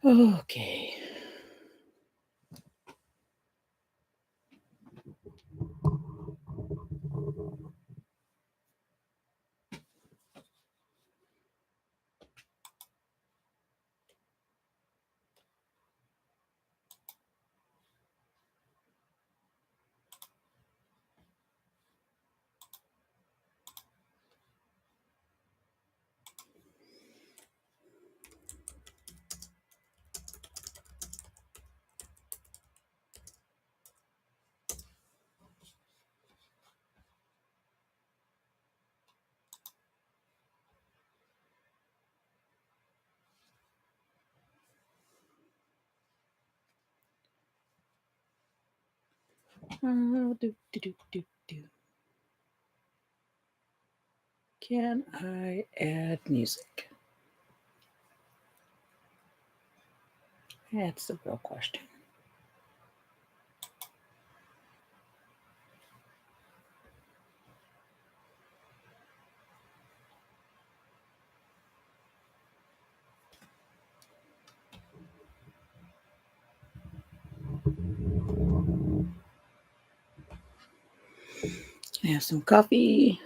Okay. Do. Can I add music? That's the real question. Have some coffee.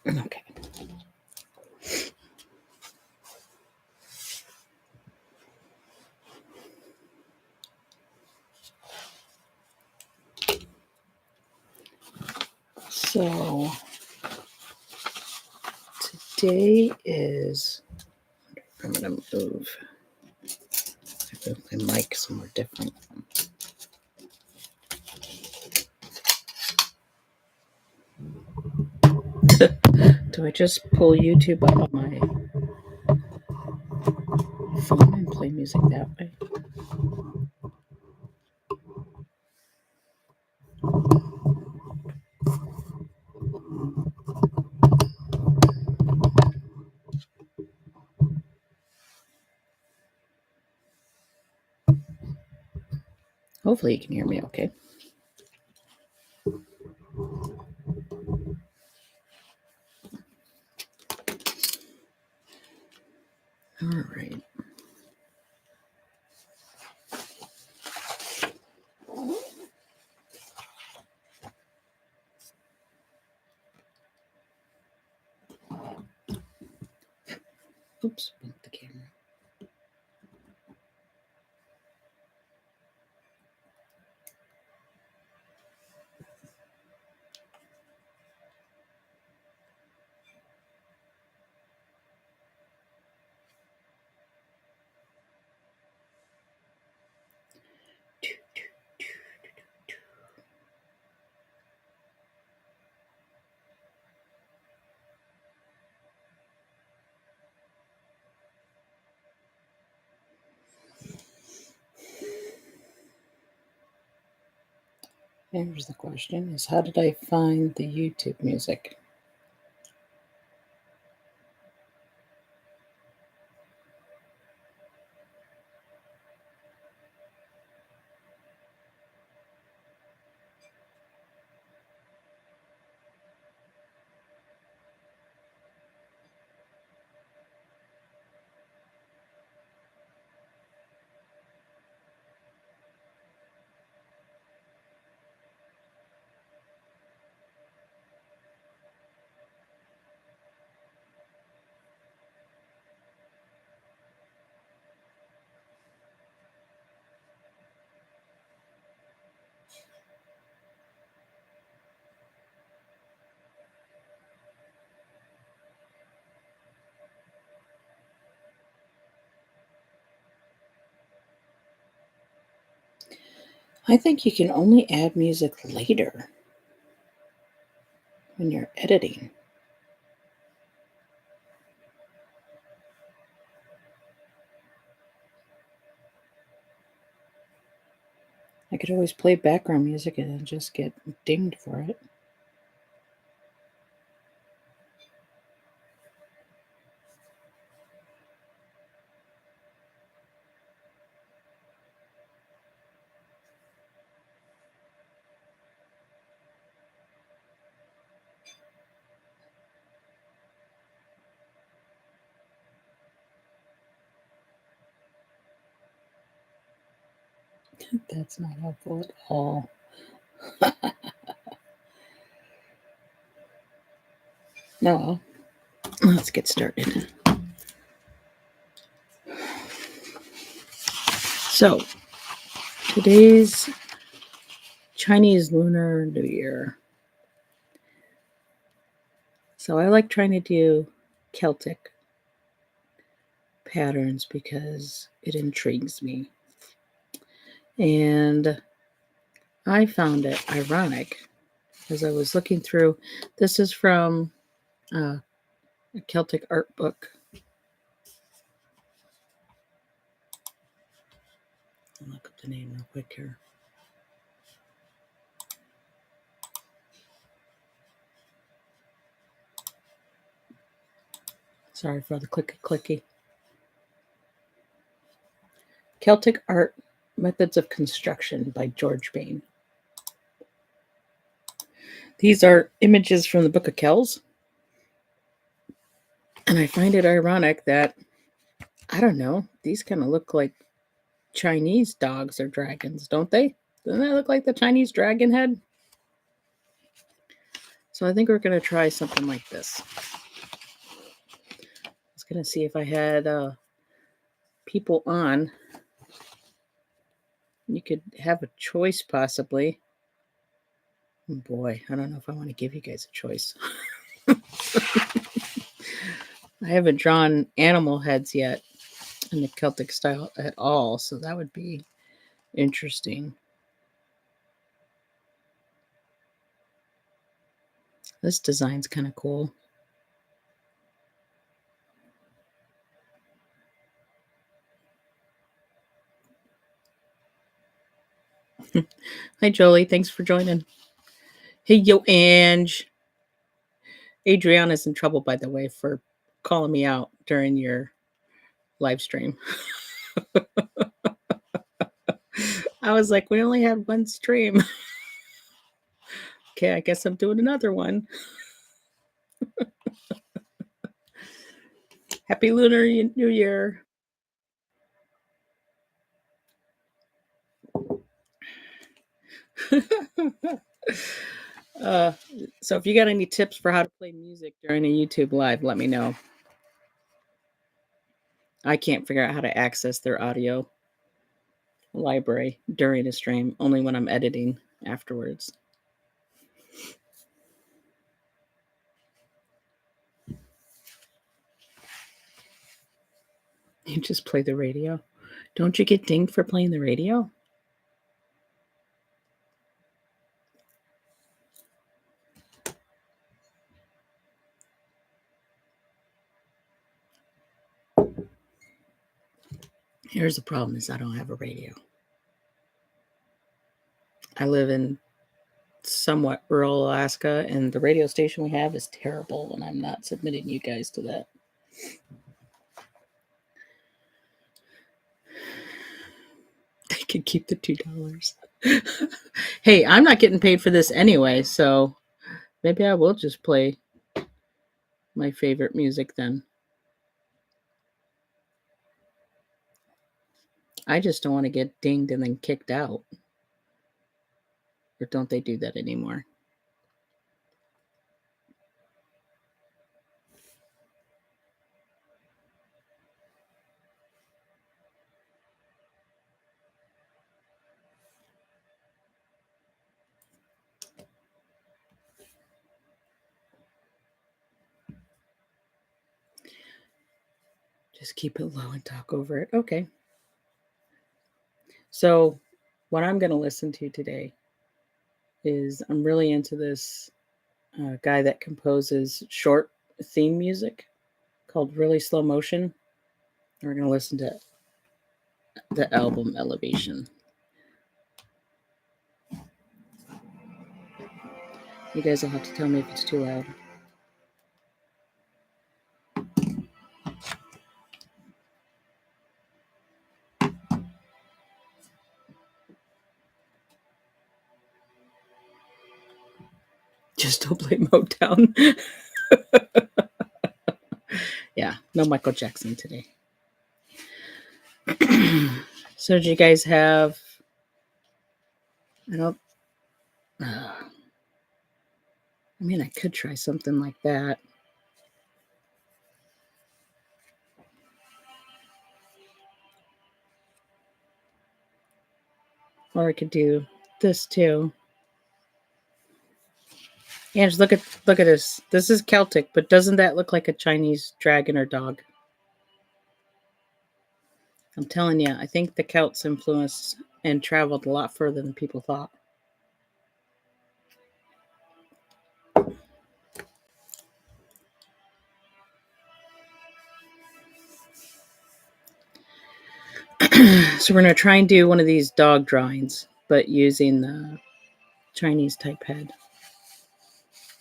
Okay. So today is, I'm going to move my mic somewhere different. Do I just pull YouTube up on my phone and play music that way? Hopefully you can hear me okay. All right. Oops, bumped the camera. Here's the question is, how did I find the YouTube music? I think you can only add music later when you're editing. I could always play background music and then just get dinged for it. That's not helpful at all. No, let's get started. So, today's Chinese Lunar New Year. So, I like trying to do Celtic patterns because it intrigues me. And I found it ironic as I was looking through. This is from a Celtic art book. I'll look up the name real quick here. Sorry for the clicky. Celtic Art Methods of Construction by George Bain. These are images from the Book of Kells. And I find it ironic that, I don't know, these kind of look like Chinese dogs or dragons, don't they? Doesn't that look like the Chinese dragon head? So I think we're going to try something like this. I was going to see if I had people on. You could have a choice possibly. Oh boy, I don't know if I want to give you guys a choice. I haven't drawn animal heads yet in the Celtic style at all, so that would be interesting. This design's kind of cool. Hi, Jolie. Thanks for joining. Hey, yo, Ange. Adriana's in trouble, by the way, for calling me out during your live stream. I was like, we only had one stream. Okay, I guess I'm doing another one. Happy Lunar New Year. So if you got any tips for how to play music during a YouTube live, let me know. I can't figure out how to access their audio library during a stream, only when I'm editing afterwards. You just play the radio. Don't you get dinged for playing the radio? Here's the problem is I don't have a radio. I live in somewhat rural Alaska, and the radio station we have is terrible, and I'm not submitting you guys to that. I can keep the $2. Hey, I'm not getting paid for this anyway, so maybe I will just play my favorite music then. I just don't want to get dinged and then kicked out. Or don't they do that anymore? Just keep it low and talk over it. Okay. So, what I'm going to listen to today is I'm really into this guy that composes short theme music called Really Slow Motion. We're going to listen to the album Elevation. You guys will have to tell me if it's too loud. Just don't play Motown. Yeah, no Michael Jackson today. So did you guys have I don't. I mean, I could try something like that. Or I could do this too. Yeah, just look at this. This is Celtic, but doesn't that look like a Chinese dragon or dog? I'm telling you, I think the Celts influenced and traveled a lot further than people thought. So we're gonna try and do one of these dog drawings, but using the Chinese type head,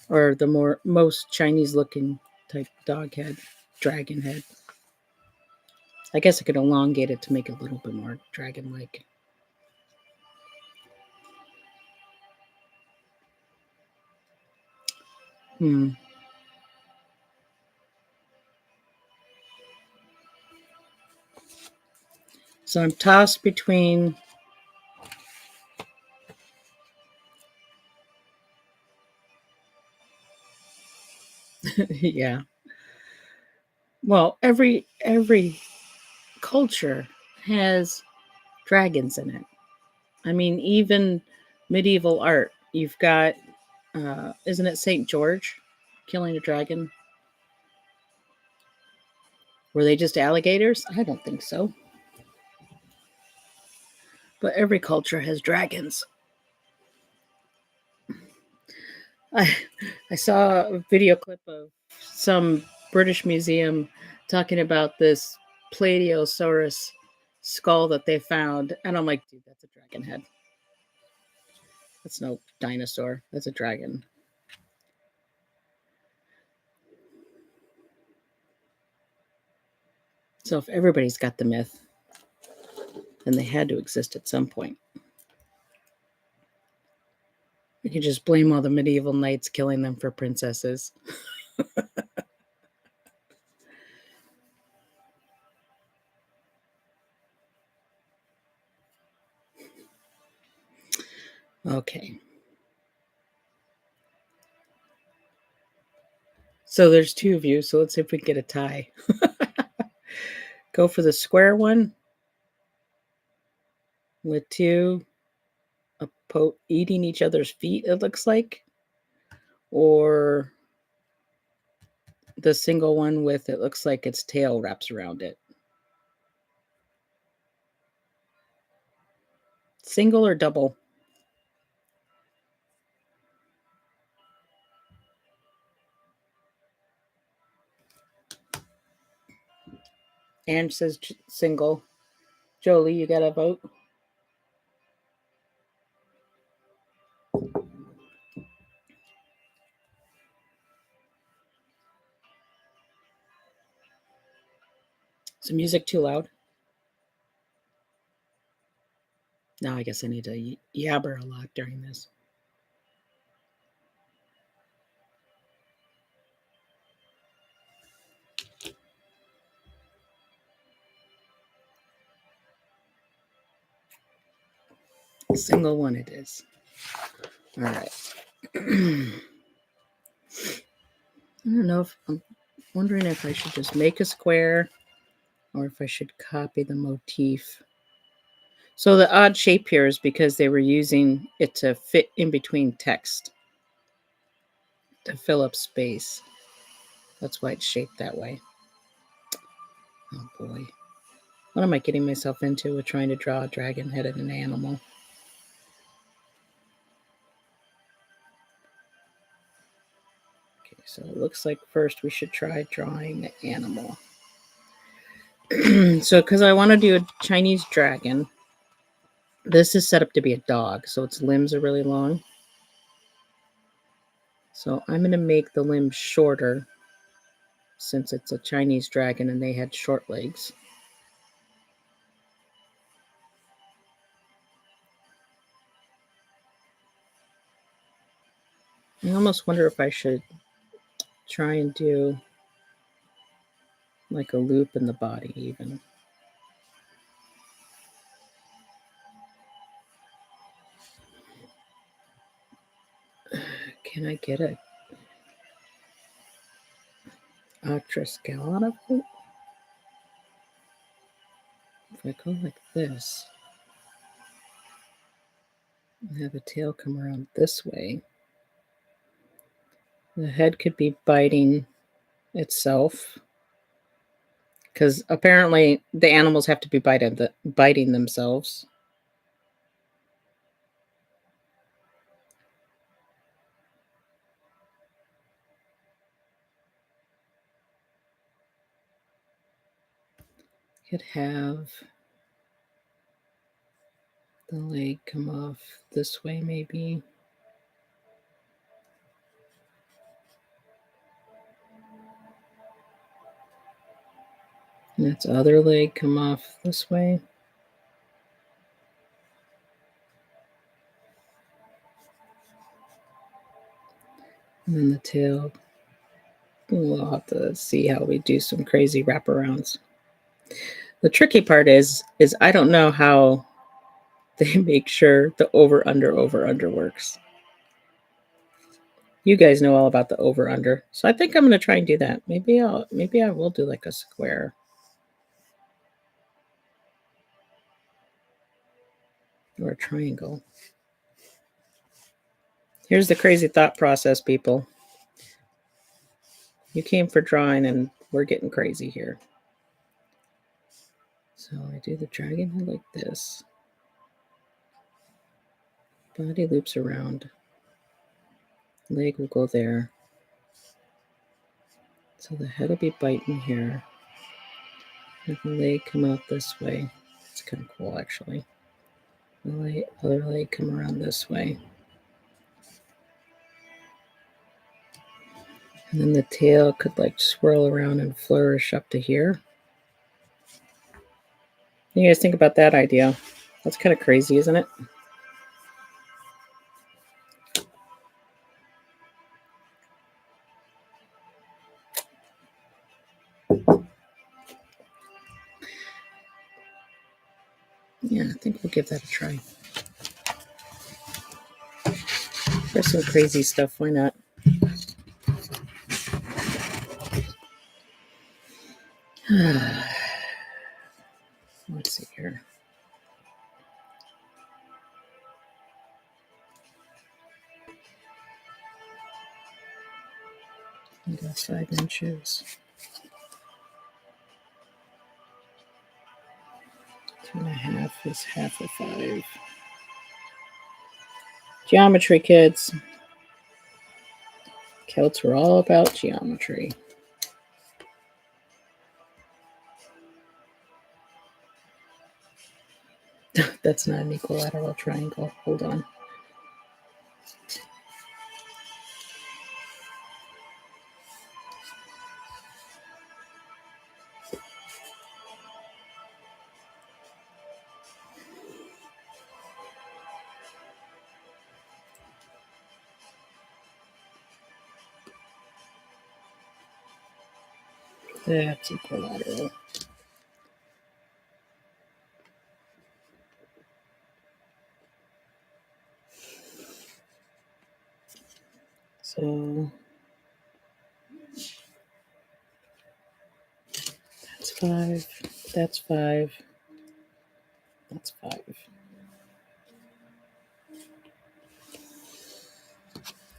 or the most Chinese looking type dog head, dragon head. I guess I could elongate it to make it a little bit more dragon like. Hmm. So I'm tossed between. Yeah. Well, every culture has dragons in it. I mean, even medieval art. You've got, isn't it Saint George killing a dragon? Were they just alligators? I don't think so. But every culture has dragons. I I saw a video clip of some British museum talking about this Plateosaurus skull that they found, and I'm like, dude, that's a dragon head. That's no dinosaur. That's a dragon. So if everybody's got the myth, then they had to exist at some point. We can just blame all the medieval knights killing them for princesses. Okay. So there's two of you, so let's see if we can get a tie. Go for the square one with two eating each other's feet, it looks like. Or the single one with it looks like its tail wraps around it. Single or double? Anne says single. Jolie, you got a vote? Is the music too loud? Now I guess I need to yabber a lot during this. Single one it is. All right. I don't know if I'm wondering if I should just make a square or if I should copy the motif. So the odd shape here is because they were using it to fit in between text to fill up space. That's why it's shaped that way. Oh boy. What am I getting myself into with trying to draw a dragon head of an animal? Okay, so it looks like first we should try drawing the animal. So, because I want to do a Chinese dragon, this is set up to be a dog, so its limbs are really long. So I'm going to make the limbs shorter since it's a Chinese dragon and they had short legs. I almost wonder if I should try and do like a loop in the body even. Can I get a scale out of it? If I go like this and have the tail come around this way, the head could be biting itself, because apparently the animals have to be biting themselves. Could have the leg come off this way, maybe. And its other leg come off this way. And then the tail, we'll have to see how we do some crazy wraparounds. The tricky part is I don't know how they make sure the over under works. You guys know all about the over under, so I think I'm going to try and do that. Maybe I will do like a square or a triangle. Here's the crazy thought process, people. You came for drawing, and we're getting crazy here. So I do the dragon head like this. Body loops around. Leg will go there. So the head will be biting here. Have the leg come out this way. It's kind of cool, actually. The other leg come around this way. And then the tail could like swirl around and flourish up to here. What do you guys think about that idea? That's kind of crazy, isn't it? Yeah, I think we'll give that a try. For some crazy stuff, why not? Let's see here. I got 5 inches. 2.5 is half of 5. Geometry, kids. Celts were all about geometry. That's not an equilateral triangle. Hold on. That's equilateral. So that's 5. That's 5. That's 5.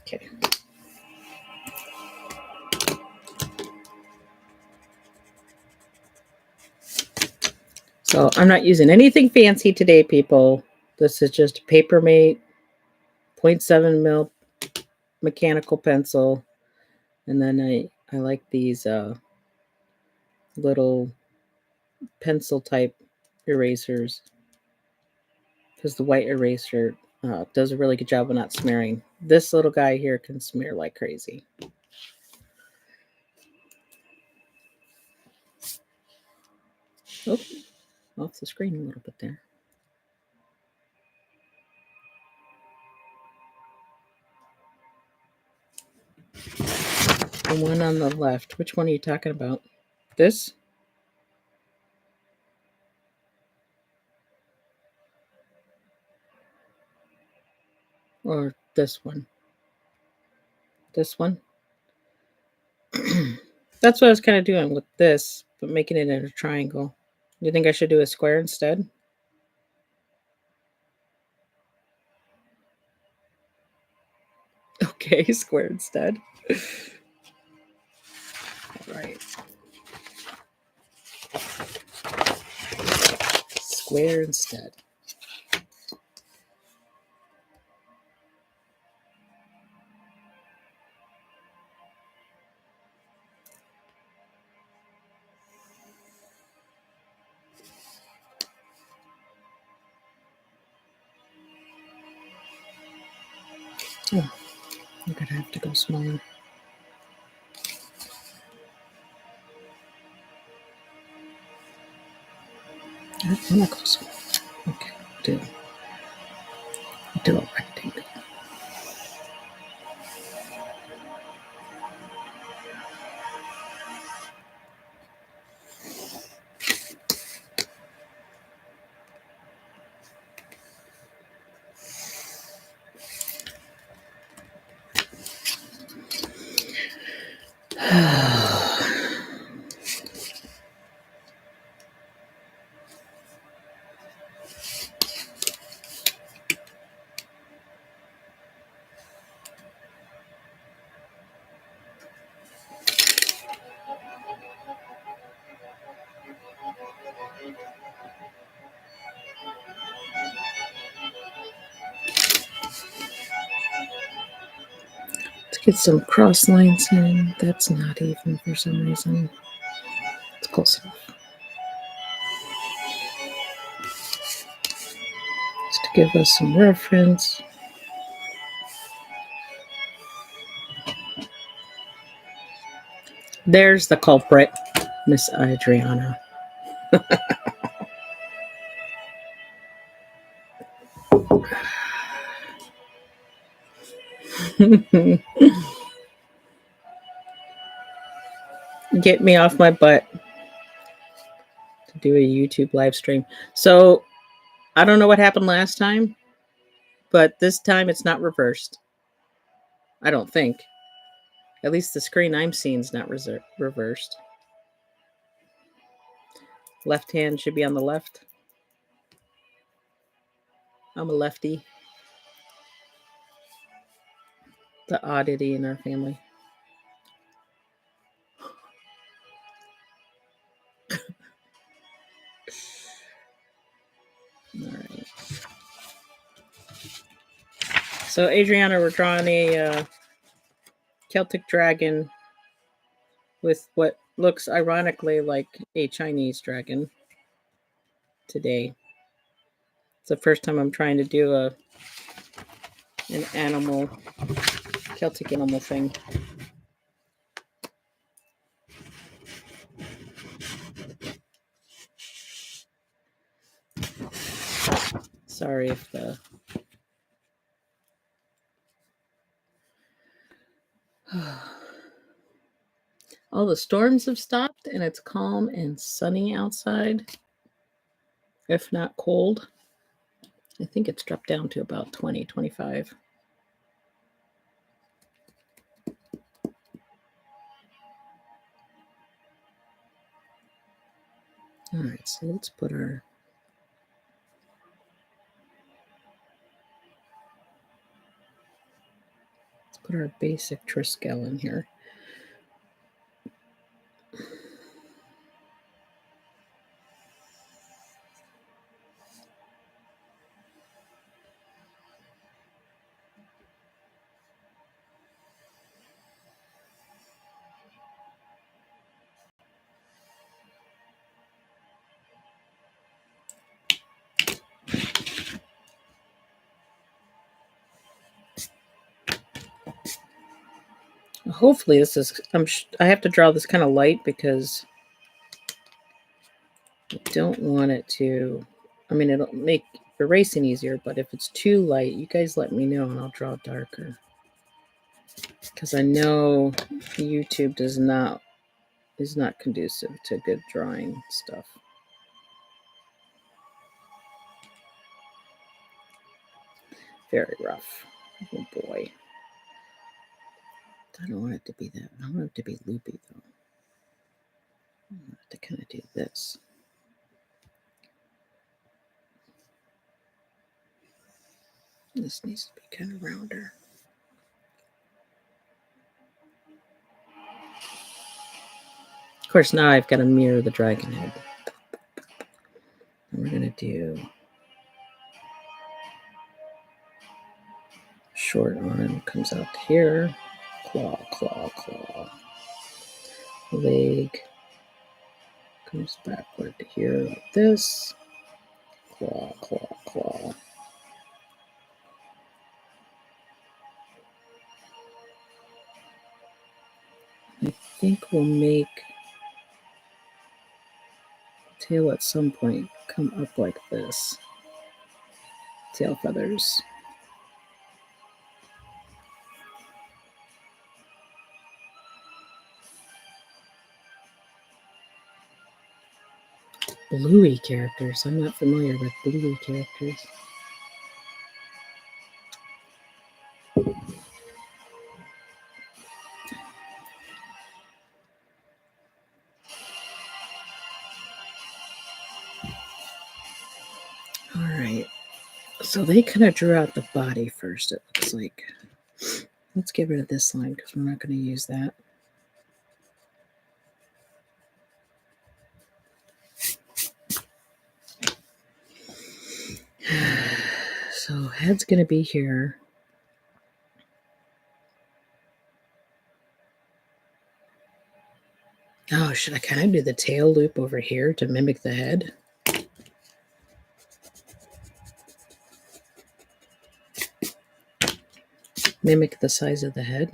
Okay. So I'm not using anything fancy today, people. This is just a Papermate 0.7 mil mechanical pencil. And then I like these little pencil type erasers, because the white eraser does a really good job of not smearing. This little guy here can smear like crazy. Oh, off the screen a little bit there. The one on the left, which one are you talking about? This? Or this one? This one. That's what I was kind of doing with this, but making it in a triangle. You think I should do a square instead? Okay, square instead. All right. Square instead. Oh, I'm going to have to go smaller. I want to go smaller. Okay, do a rectangle. Let's get some cross lines in. That's not even for some reason. It's close enough. Just to give us some reference. There's the culprit, Miss Adriana. Get me off my butt to do a YouTube live stream. So I don't know what happened last time, but this time it's not reversed. I don't think. At least the screen I'm seeing is not reversed. Left hand should be on the left. I'm a lefty. The oddity in our family. All right. So Adriana, we're drawing a Celtic dragon with what looks ironically like a Chinese dragon today. It's the first time I'm trying to do an animal, Celtic animal thing. Sorry if the all the storms have stopped and it's calm and sunny outside, if not cold. I think it's dropped down to about 20, 25. All right, so let's put our basic Triskel in here. Hopefully this is, I have to draw this kind of light because I don't want it to, I mean, it'll make erasing easier, but if it's too light, you guys let me know and I'll draw darker. Because I know YouTube is not conducive to good drawing stuff. Very rough. Oh boy. I don't want it to be that. I want it to be loopy though. I want it to kind of do this. This needs to be kind of rounder. Of course, now I've got to mirror the dragon head. And we're going to do short arm comes out here. Claw, claw, claw. Leg comes backward to here like this. Claw, claw, claw. I think we'll make tail at some point come up like this. Tail feathers. Bluey characters. I'm not familiar with Bluey characters. All right. So they kind of drew out the body first, it looks like. Let's get rid of this line because we're not going to use that. So head's going to be here. Oh, should I kind of do the tail loop over here to mimic the head? Mimic the size of the head.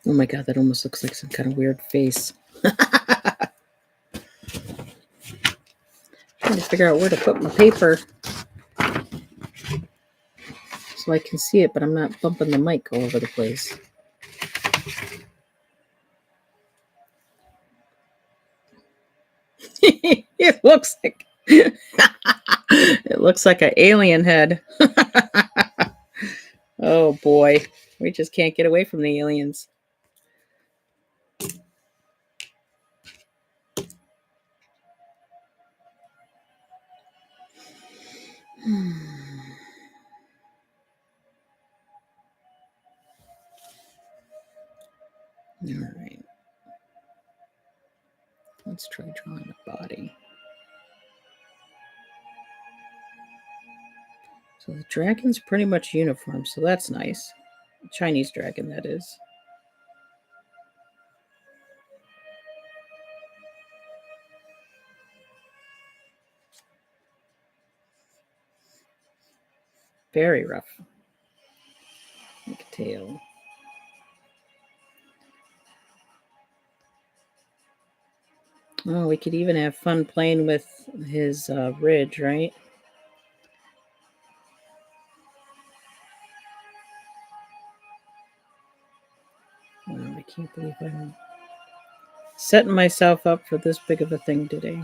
Oh my god, that almost looks like some kind of weird face. Trying to figure out where to put my paper so I can see it, but I'm not bumping the mic all over the place. It looks like it looks like an alien head. Oh boy, we just can't get away from the aliens. All right. Let's try drawing the body. So the dragon's pretty much uniform, so that's nice. Chinese dragon, that is. Very rough. Like a tail. Oh, we could even have fun playing with his ridge, right? Oh, I can't believe I'm setting myself up for this big of a thing today.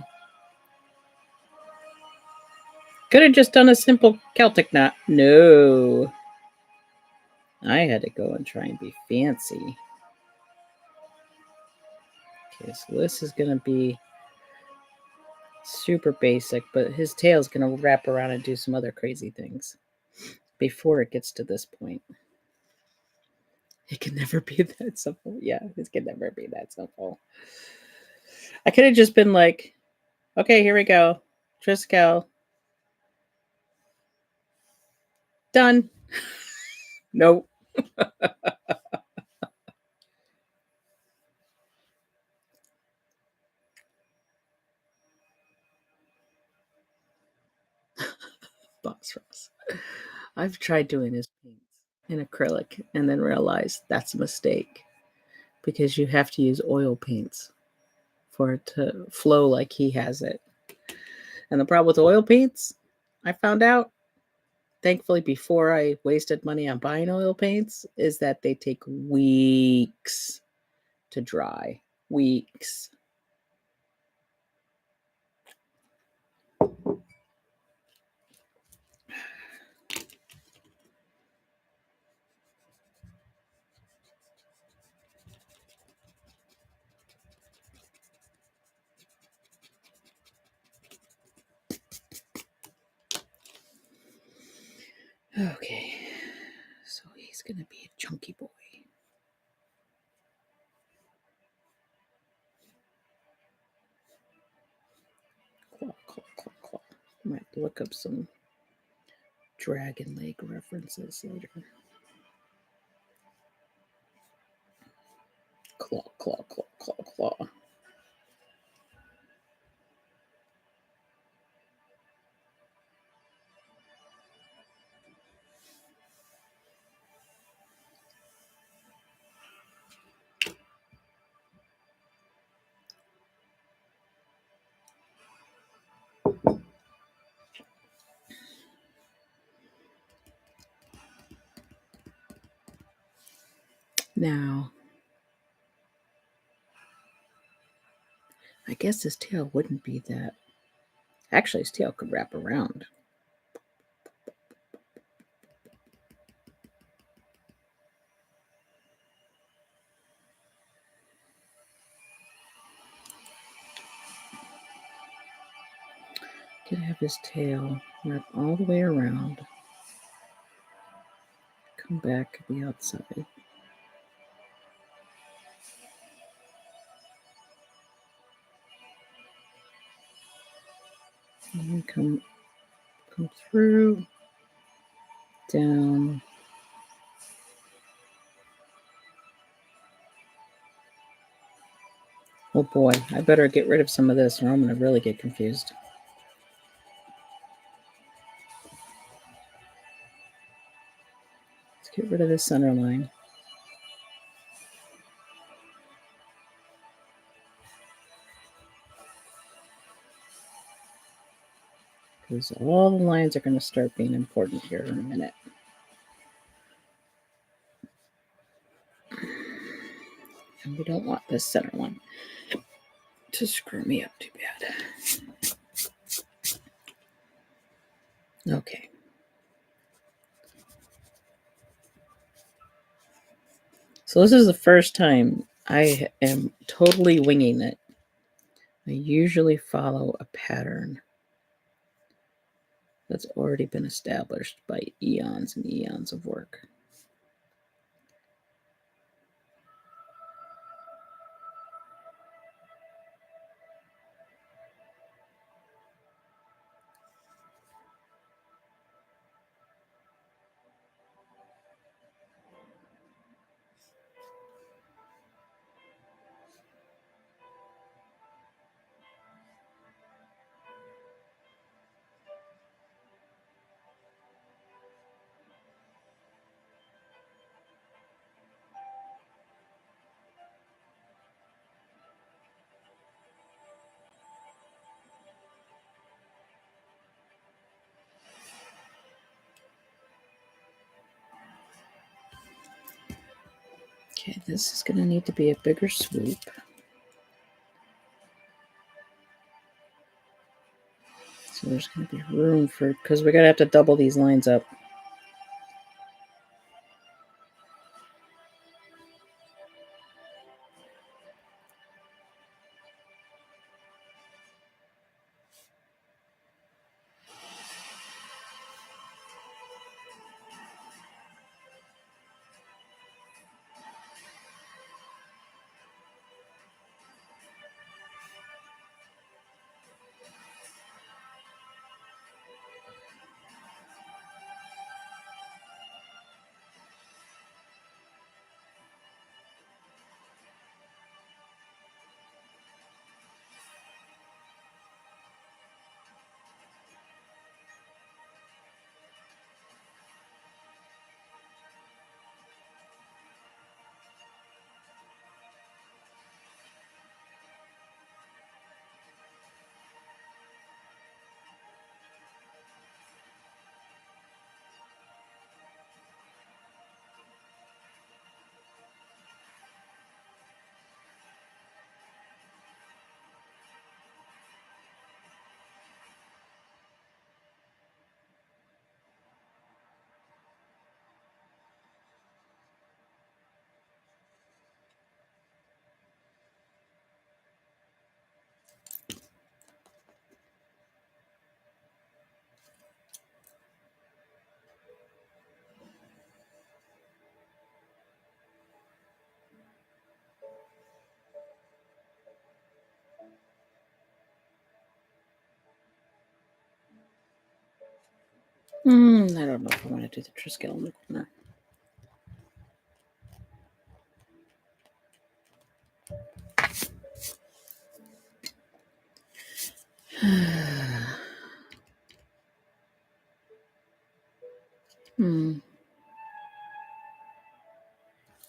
Could have just done a simple Celtic knot. No. I had to go and try and be fancy. Okay, so this is going to be super basic, but his tail is going to wrap around and do some other crazy things before it gets to this point. It can never be that simple. Yeah, it can never be that simple. I could have just been like, okay, here we go. Triskel. Done. Nope. Box Ross. I've tried doing his paints in acrylic and then realized that's a mistake because you have to use oil paints for it to flow like he has it. And the problem with oil paints, I found out, thankfully, before I wasted money on buying oil paints, is that they take weeks to dry. Weeks. Okay, so he's going to be a chunky boy. Claw, claw, claw, claw. Might look up some dragon leg references later. Claw, claw, claw, claw, claw. Now, I guess his tail wouldn't be that. Actually, his tail could wrap around. Could have his tail wrap all the way around. Come back to the outside. And then come through, down. Oh boy, I better get rid of some of this or I'm going to really get confused. Let's get rid of the center line. Because all the lines are going to start being important here in a minute. And we don't want this center line to screw me up too bad. Okay. So this is the first time I am totally winging it. I usually follow a pattern that's already been established by eons and eons of work. Okay, this is going to need to be a bigger swoop. So there's going to be room for, because we're going to have to double these lines up. I don't know if I want to do the Triskel in the corner.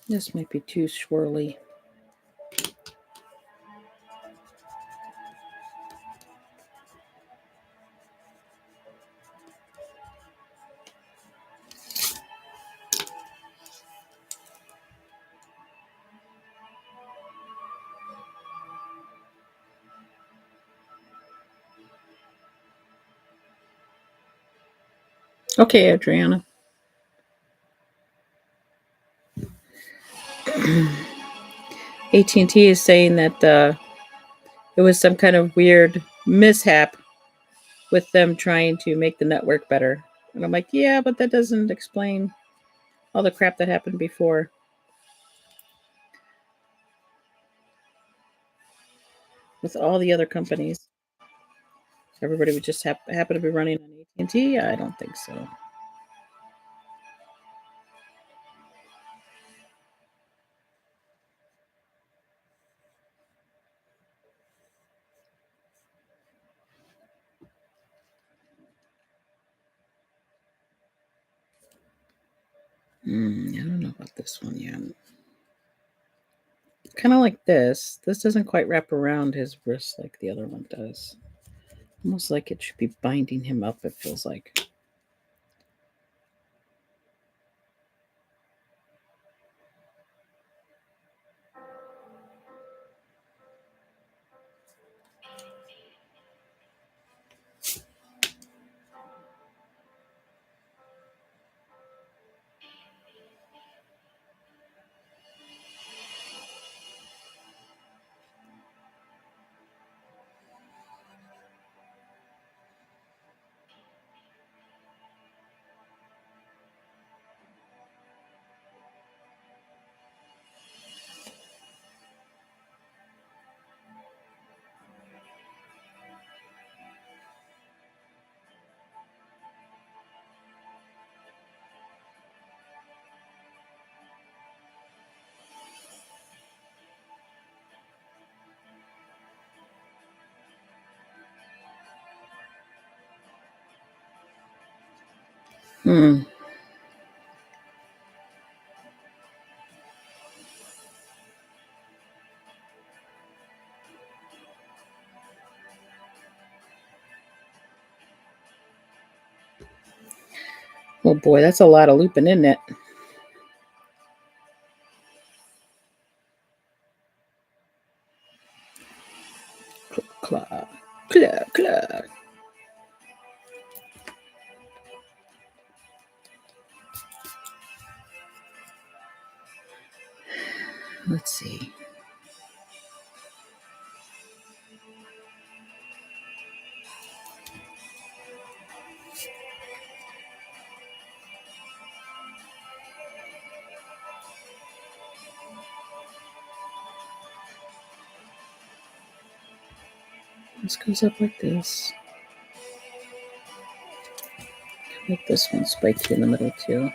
This might be too swirly. Okay, Adriana. AT&T is saying that it was some kind of weird mishap with them trying to make the network better. And I'm like, yeah, but that doesn't explain all the crap that happened before. With all the other companies. Everybody would just happen to be running on AT&T? I don't think so. I don't know about this one yet. Kind of like this. This doesn't quite wrap around his wrist like the other one does. Almost like it should be binding him up, it feels like. Hmm. Oh boy, that's a lot of looping, isn't it? Claw, claw, claw. Let's see. This goes up like this. Make this one spiky in the middle too.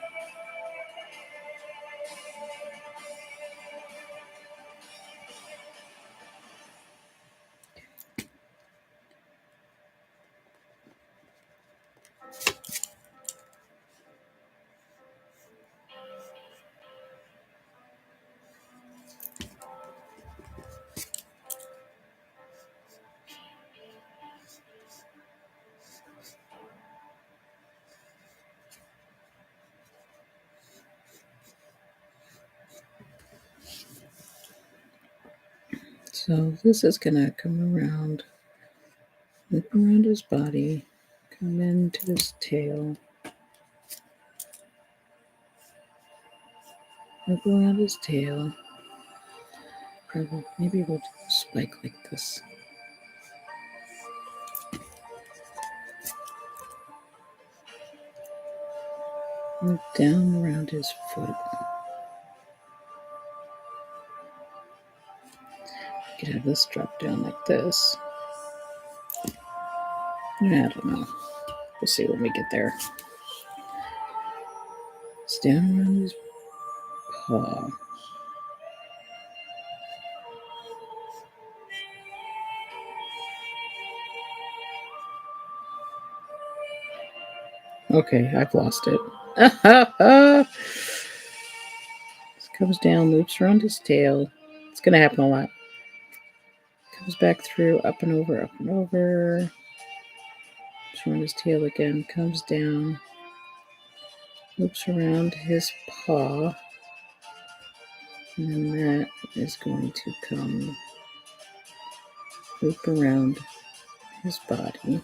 So this is gonna come around, loop around his body, come into his tail, loop around his tail. Probably, maybe we'll do a spike like this. And down around his foot. You could have this drop down like this. I don't know. We'll see when we get there. down around his paw. Okay, I've lost it. This comes down, loops around his tail. It's going to happen a lot. Comes back through, up and over, up and over. Loops around his tail again, comes down, loops around his paw. And then that is going to come loop around his body.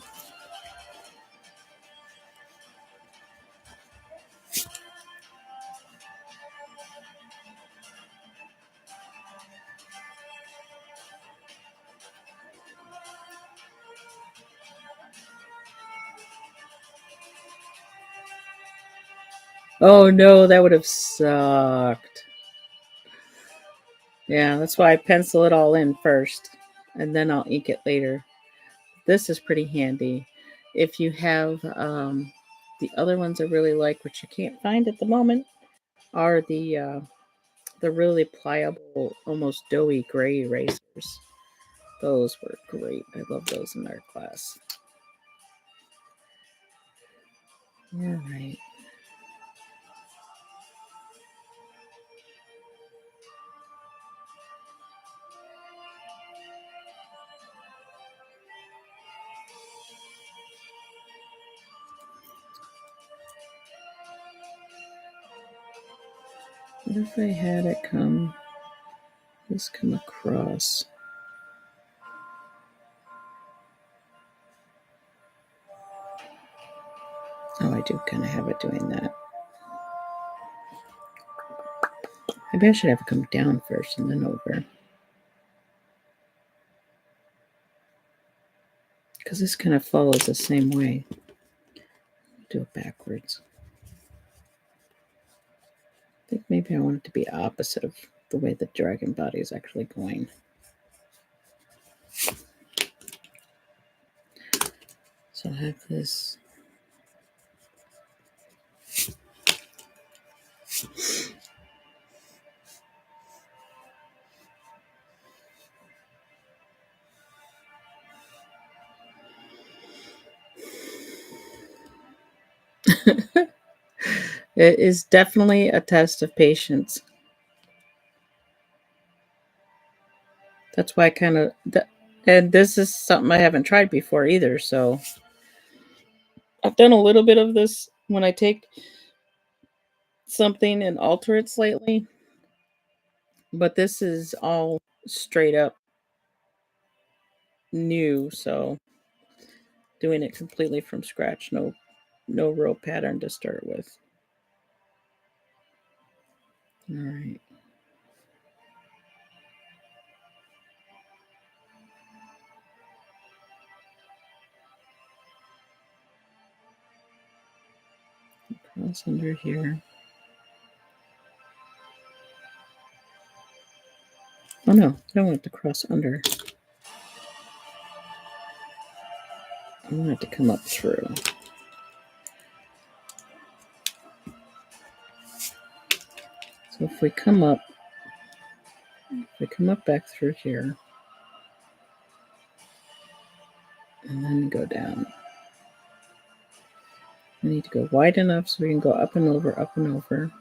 Oh no, that would have sucked. Yeah, that's why I pencil it all in first, and then I'll ink it later. This is pretty handy. If you have the other ones I really like, which you can't find at the moment, are the really pliable, almost doughy gray erasers. Those were great. I love those in art class. All right. What if I had it come across? Oh, I do kind of have it doing that. Maybe I should have it come down first and then over. Because this kind of follows the same way. Do it backwards. I think maybe I want it to be opposite of the way the dragon body is actually going. So I have this. It is definitely a test of patience. That's why I kind of, and this is something I haven't tried before either. So I've done a little bit of this when I take something and alter it slightly, but this is all straight up new. So doing it completely from scratch, no real pattern to start with. All right. Cross under here. Oh no, I don't want it to cross under. I want it to come up through. So if we come up back through here, and then go down. We need to go wide enough so we can go up and over, up and over.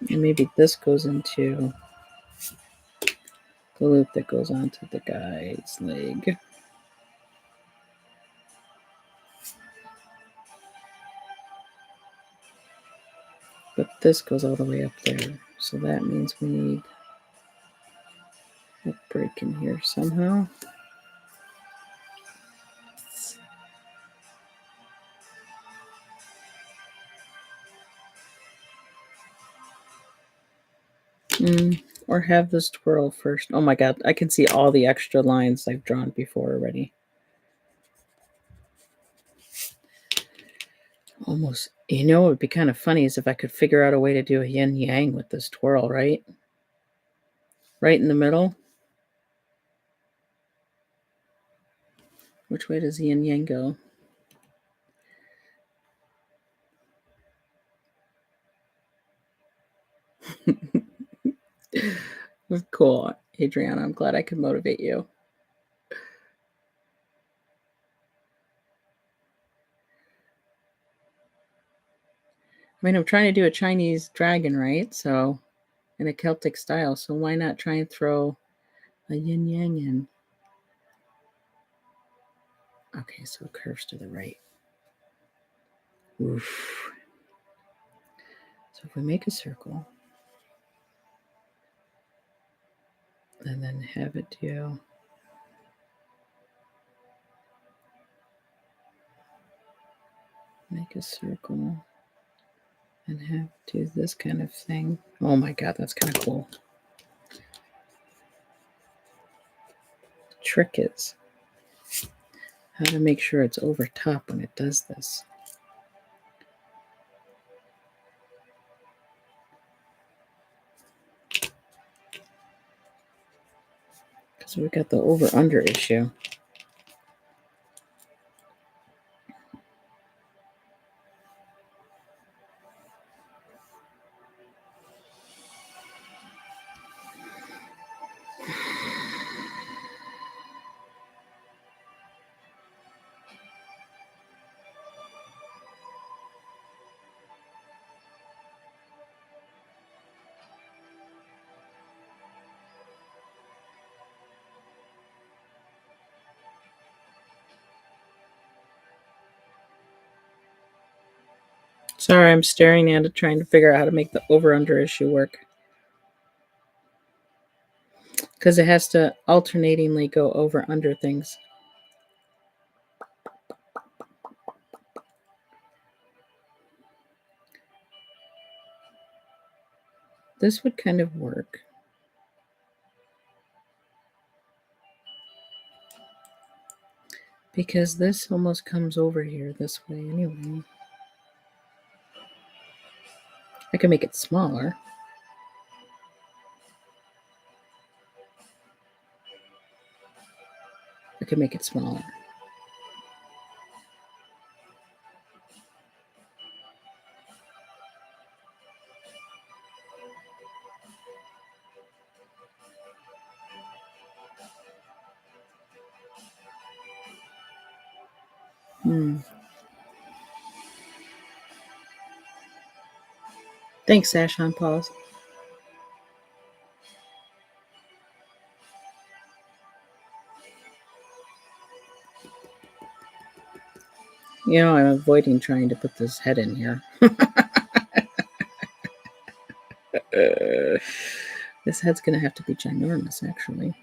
And maybe this goes into the loop that goes onto the guy's leg. But this goes all the way up there. So that means we need a break in here somehow. Or have this twirl first. Oh my god, I can see all the extra lines I've drawn before already. Almost, it would be kind of funny is if I could figure out a way to do a yin yang with this twirl, right? Right in the middle. Which way does yin yang go? Cool, Adriana. I'm glad I could motivate you. I mean, I'm trying to do a Chinese dragon, right? So, in a Celtic style. So, why not try and throw a yin yang in? Okay, so it curves to the right. Oof. So, if we make a circle and then have it do make a circle and have do this kind of thing. Oh my god, that's kind of cool. The trick is how to make sure it's over top when it does this. Because we've got the over under issue. Sorry, I'm staring at it trying to figure out how to make the over under issue work. Because it has to alternatingly go over under things. This would kind of work. Because this almost comes over here this way anyway. I can make it smaller. I can make it smaller. Thanks, Ash on pause. You know, I'm avoiding trying to put this head in here. This head's going to have to be ginormous, actually.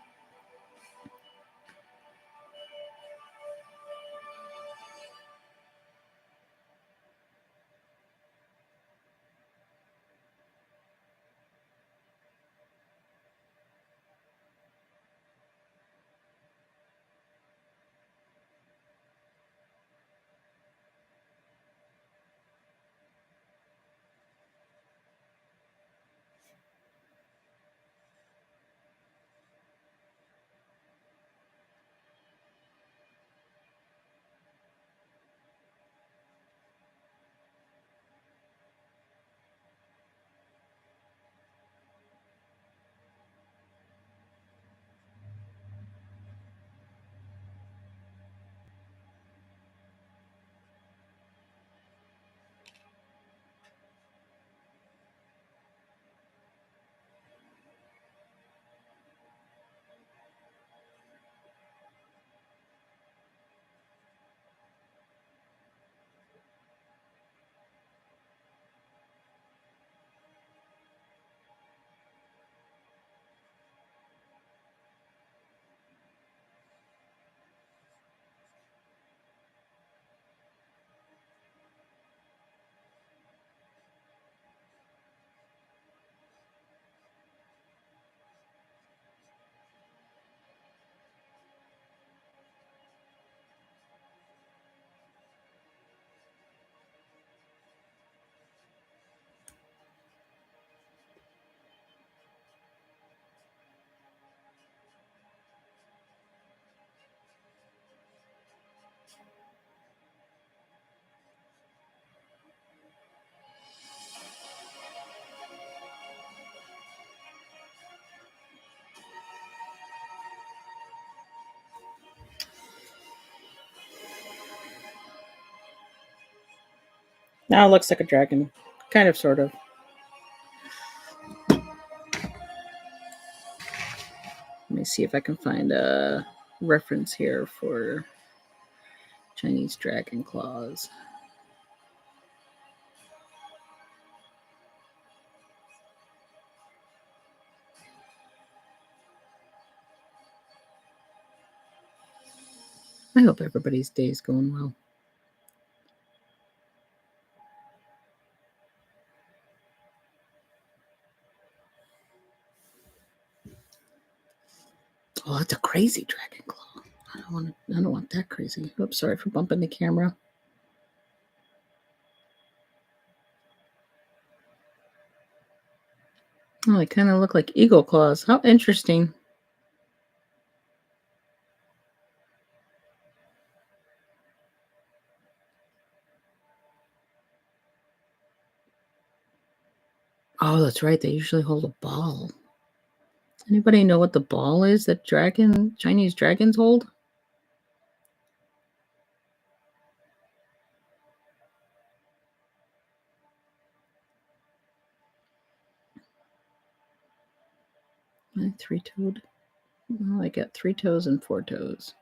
Now it looks like a dragon. Kind of, sort of. Let me see if I can find a reference here for Chinese dragon claws. I hope everybody's day is going well. Oh, that's a crazy dragon claw. I don't want that crazy. Oops, sorry for bumping the camera. Oh, they kind of look like eagle claws. How interesting. Oh, that's right. They usually hold a ball. Anybody know what the ball is that Chinese dragons hold? Three-toed. Well, I got 3 toes and 4 toes.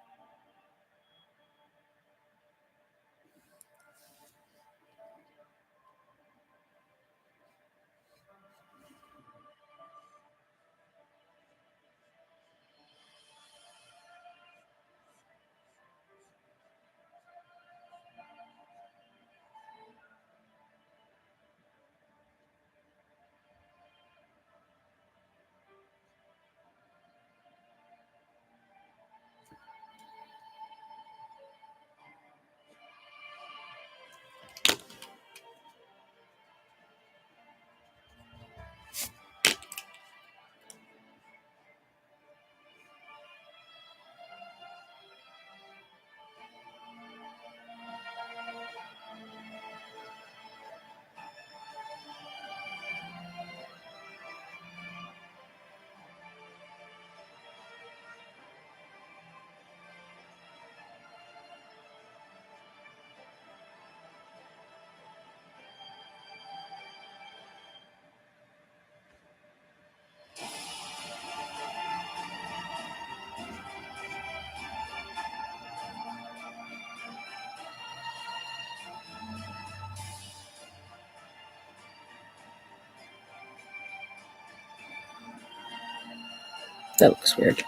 That looks weird.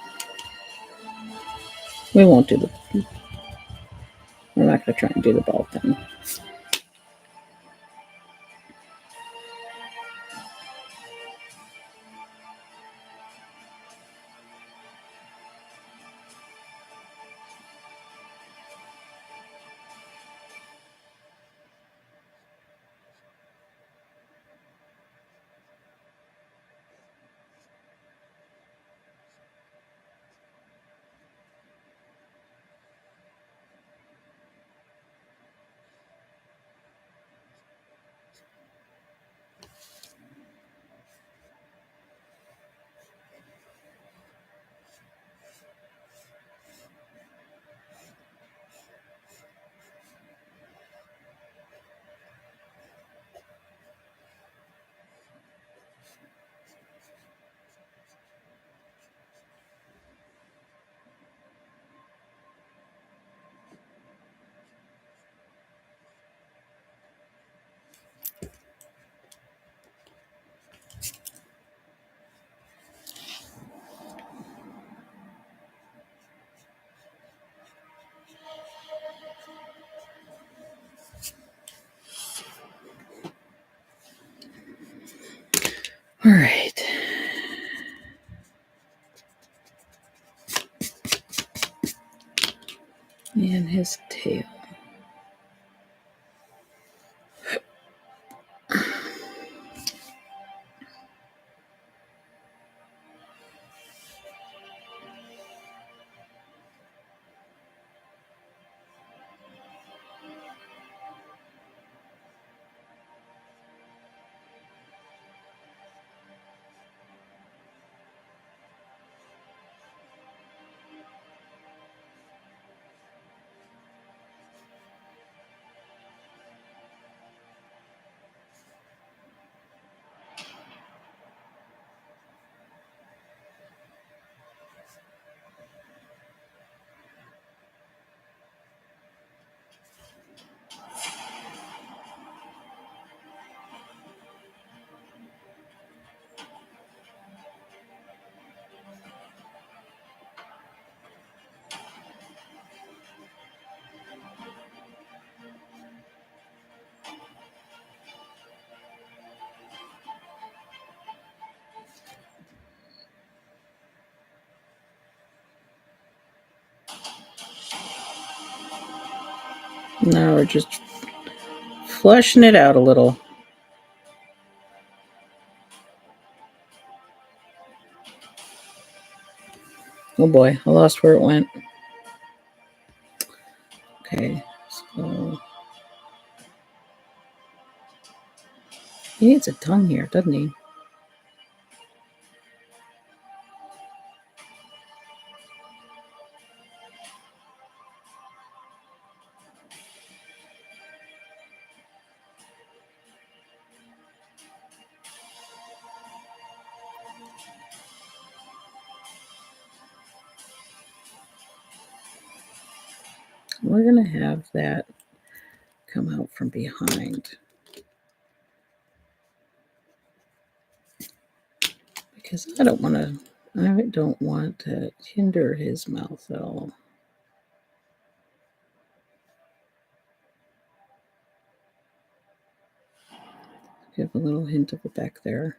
We won't do the. We're not going to try and do the ball thing. All right. And his tail. Now we're just flushing it out a little. Oh boy, I lost where it went. Okay, so he needs a tongue here, doesn't he? We're going to have that come out from behind. Because I don't want to hinder his mouth at all. Give a little hint of it back there.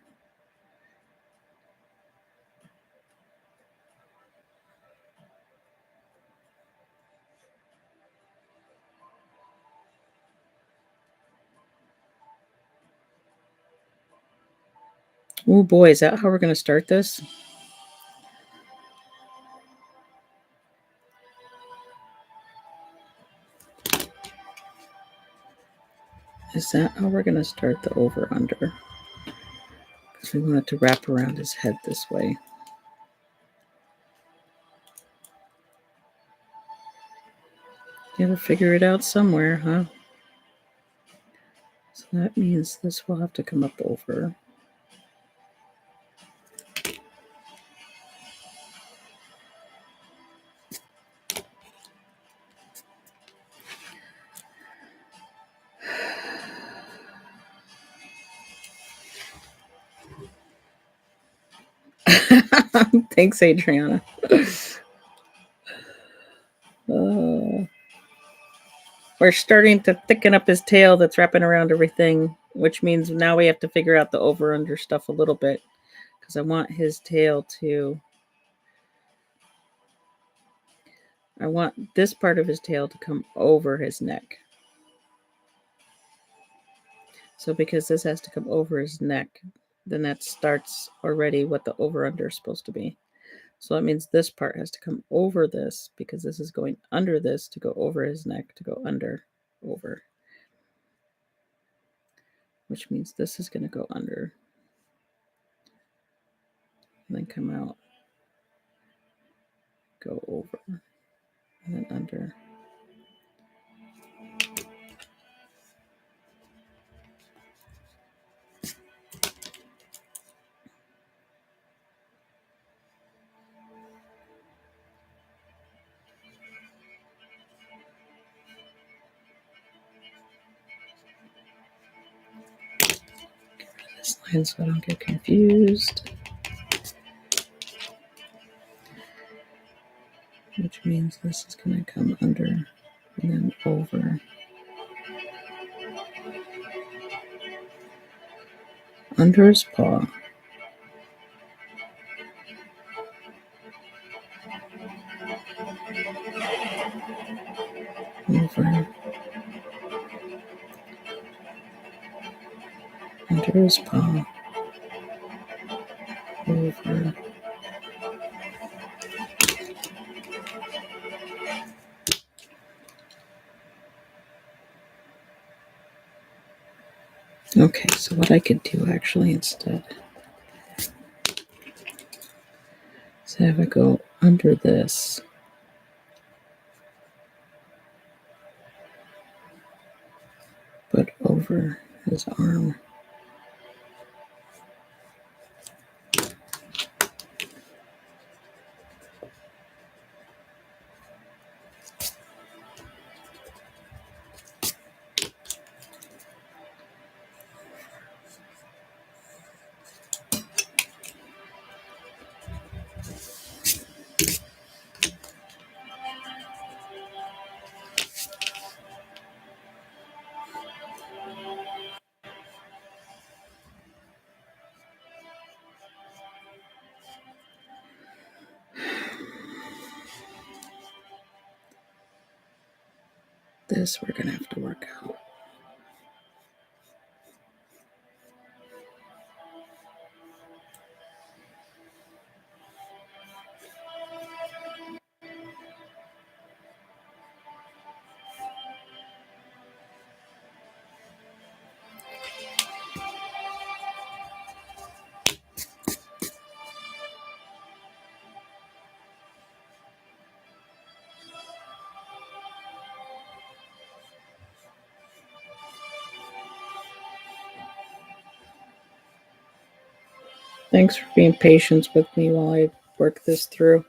Oh boy, is that how we're going to start this? Is that how we're going to start the over-under? Because we want it to wrap around his head this way. You ever figure it out somewhere, huh? So that means this will have to come up over. Thanks, Adriana. We're starting to thicken up his tail that's wrapping around everything, which means now we have to figure out the over-under stuff a little bit. Because I want his tail to... I want this part of his tail to come over his neck. So because this has to come over his neck, then that starts already what the over-under is supposed to be. So that means this part has to come over this because this is going under this to go over his neck to go under, over. Which means this is going to go under and then come out, go over, and then under. This line so I don't get confused. Which means this is going to come under and then over. Under his paw. Over. Under his paw. Over. Okay, so what I could do actually instead is have it go under this. But over his arm. This we're going to have to work out. Thanks for being patient with me while I work this through.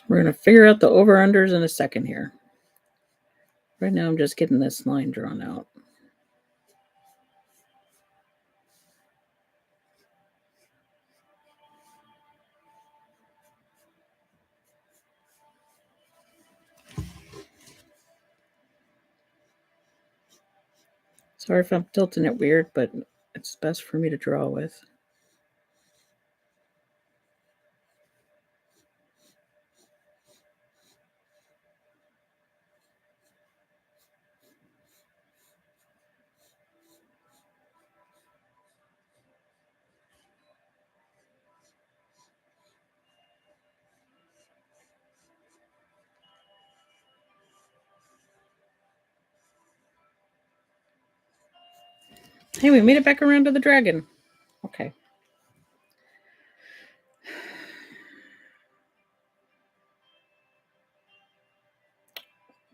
We're going to figure out the over-unders in a second here. Right now, I'm just getting this line drawn out. Sorry if I'm tilting it weird, but it's best for me to draw with. Hey, we made it back around to the dragon. Okay.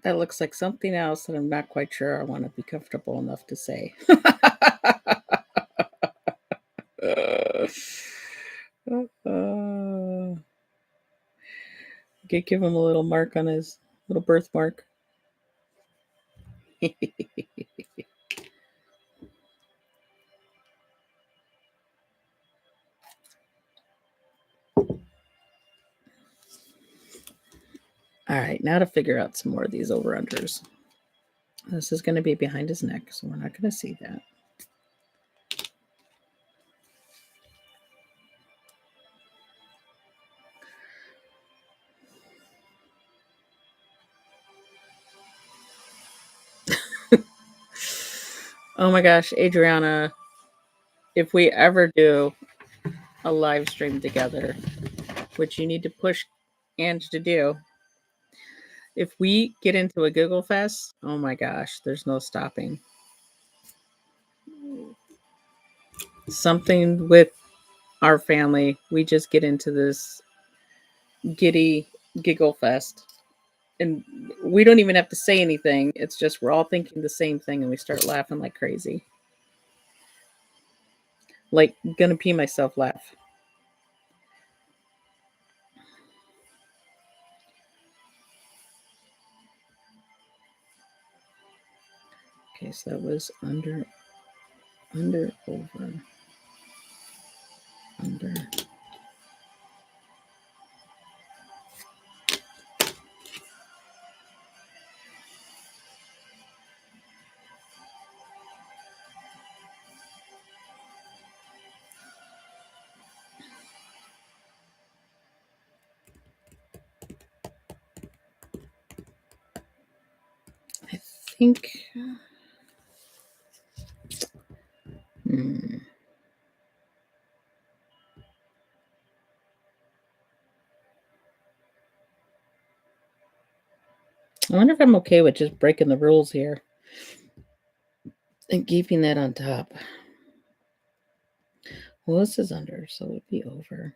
That looks like something else that I'm not quite sure I want to be comfortable enough to say. Give him a little mark on his little birthmark. All right, now to figure out some more of these over-unders. This is going to be behind his neck, so we're not going to see that. Oh my gosh, Adriana, if we ever do a live stream together, which you need to push Ange to do, if we get into a giggle fest, oh my gosh, there's no stopping. Something with our family, we just get into this giddy giggle fest. And we don't even have to say anything. It's just we're all thinking the same thing and we start laughing like crazy. Like, gonna pee myself laugh. Okay, so that was under, over, under. I think. I wonder if I'm okay with just breaking the rules here and keeping that on top. Well, this is under, so it would be over.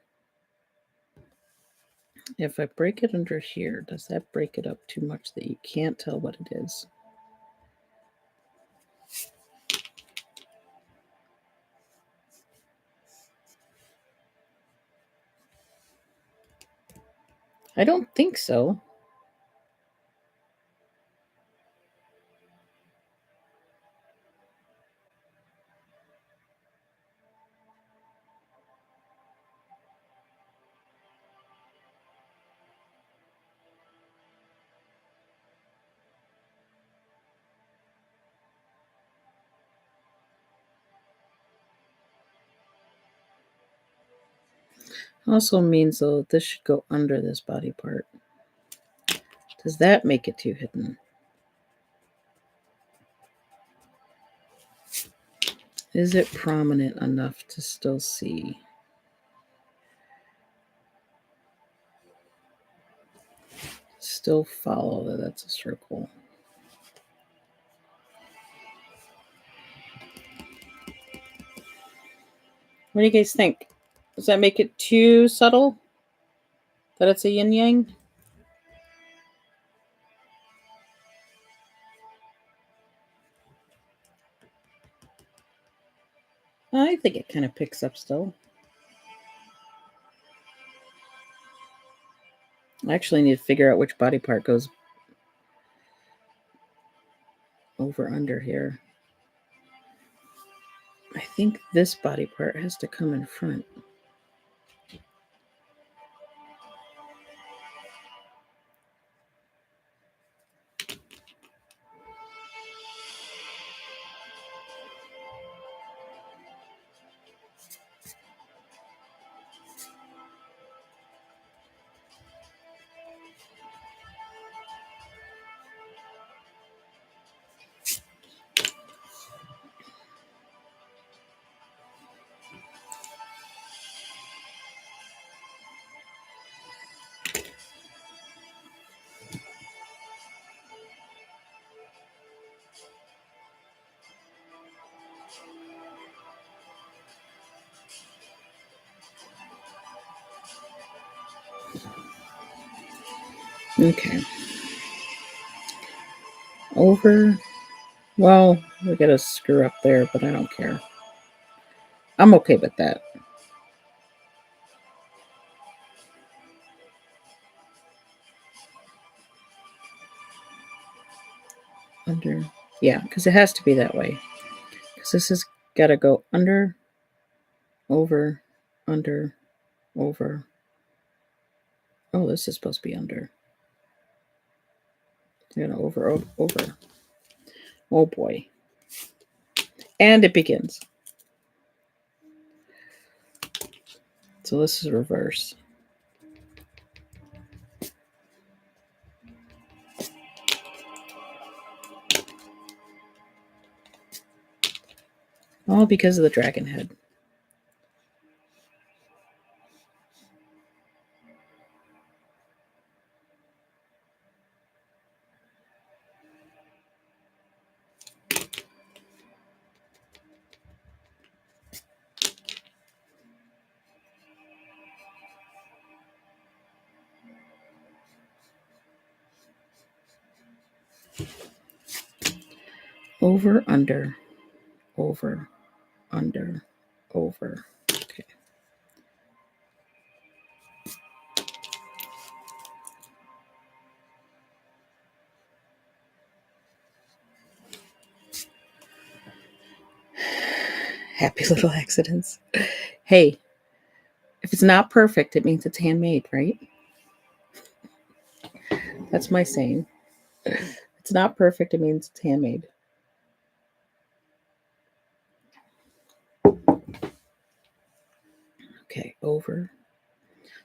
If I break it under here, does that break it up too much that you can't tell what it is? I don't think so. Also means, though, this should go under this body part. Does that make it too hidden? Is it prominent enough to still see? Still follow that that's a circle. What do you guys think? Does that make it too subtle? That it's a yin yang? I think it kind of picks up still. I actually need to figure out which body part goes over under here. I think this body part has to come in front. Okay. Over. Well, we got a screw up there, but I don't care. I'm okay with that. Under. Yeah, because it has to be that way. Because this has got to go under, over, under, over. Oh, this is supposed to be under. Over, over. Oh boy. And it begins. So this is reverse. All because of the dragon head. Over, under, over, under, over. Okay. Happy little accidents. Hey, if it's not perfect, it means it's handmade, right? That's my saying. If it's not perfect, it means it's handmade. Okay, over.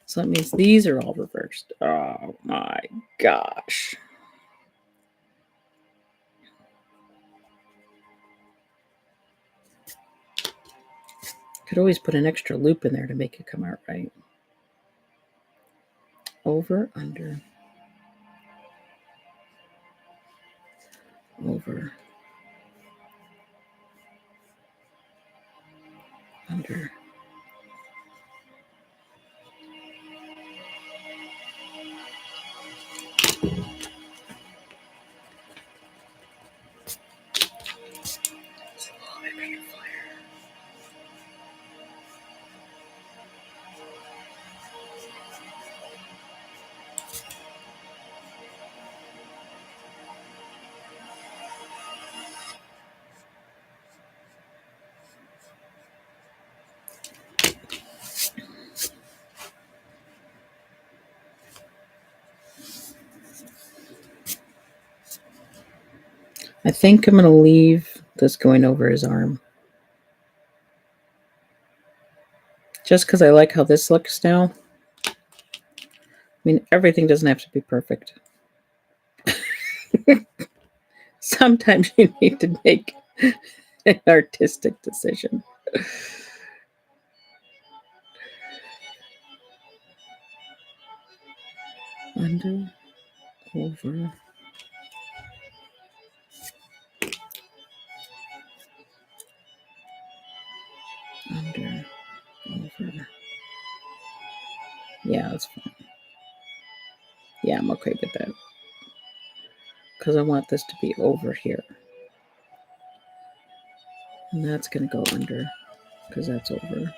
So that means these are all reversed. Oh my gosh. Could always put an extra loop in there to make it come out right. Over, under. over, under. I think I'm going to leave this going over his arm. Just because I like how this looks now. I mean, everything doesn't have to be perfect. Sometimes you need to make an artistic decision. Under, over, under, over. Yeah, that's fine. Yeah, I'm okay with that. Because I want this to be over here. And that's going to go under because that's over.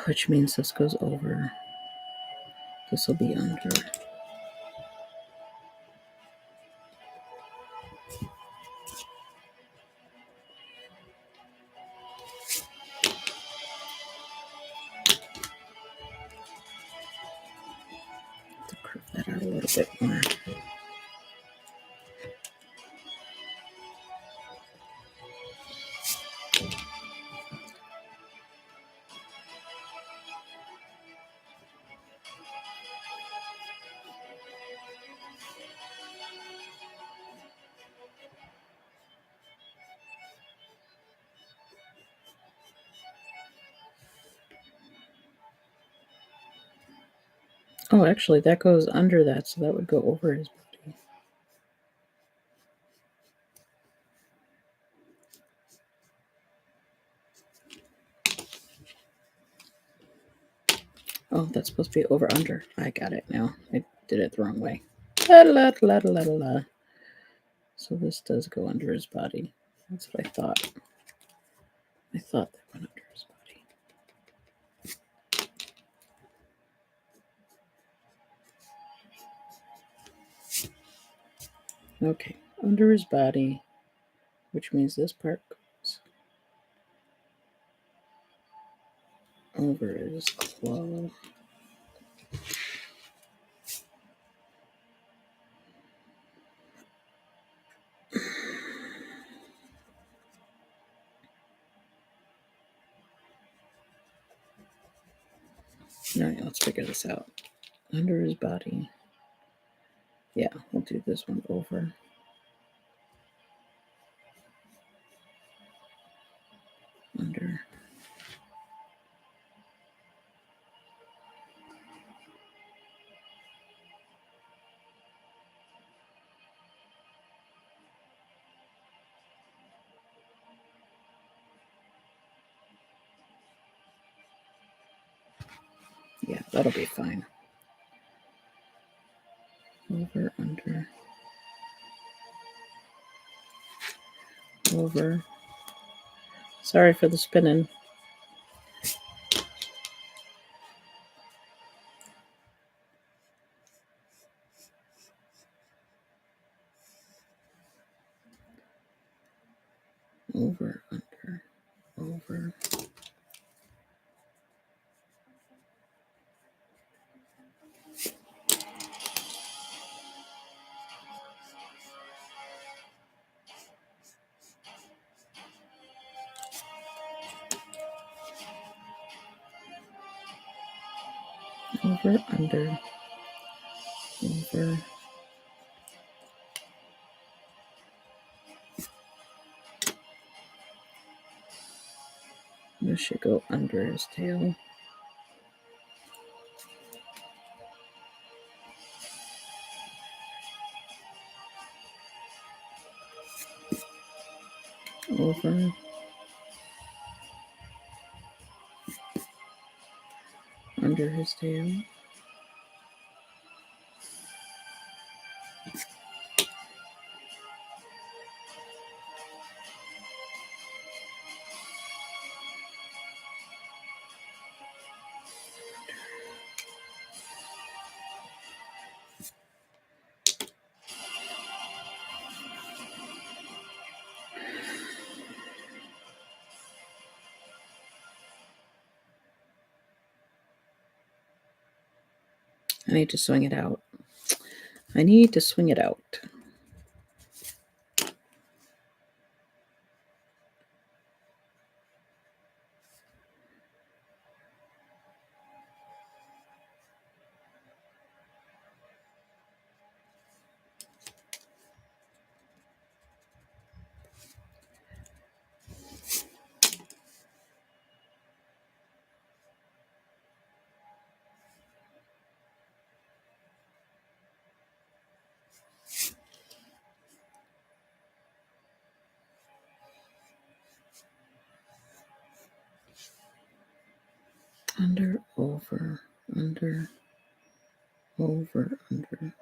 Which means this goes over. This will be under. To curve that out a little bit more. Oh, actually, that goes under that, so that would go over his body. Oh, that's supposed to be over under. I got it now. I did it the wrong way. La, la, la, la, la, la. So this does go under his body. That's what I thought. I thought that went under his body. Okay, under his body, which means this part goes over his claw. All right, let's figure this out. Under his body. Yeah, we'll do this one over. Under. Yeah, that'll be fine. Over, under. Over. Sorry for the spinning. Over, under, over. Over, under. over. This should go under his tail. Over. Under his tail. I need to swing it out. I need to swing it out. Under, over, under, over, under.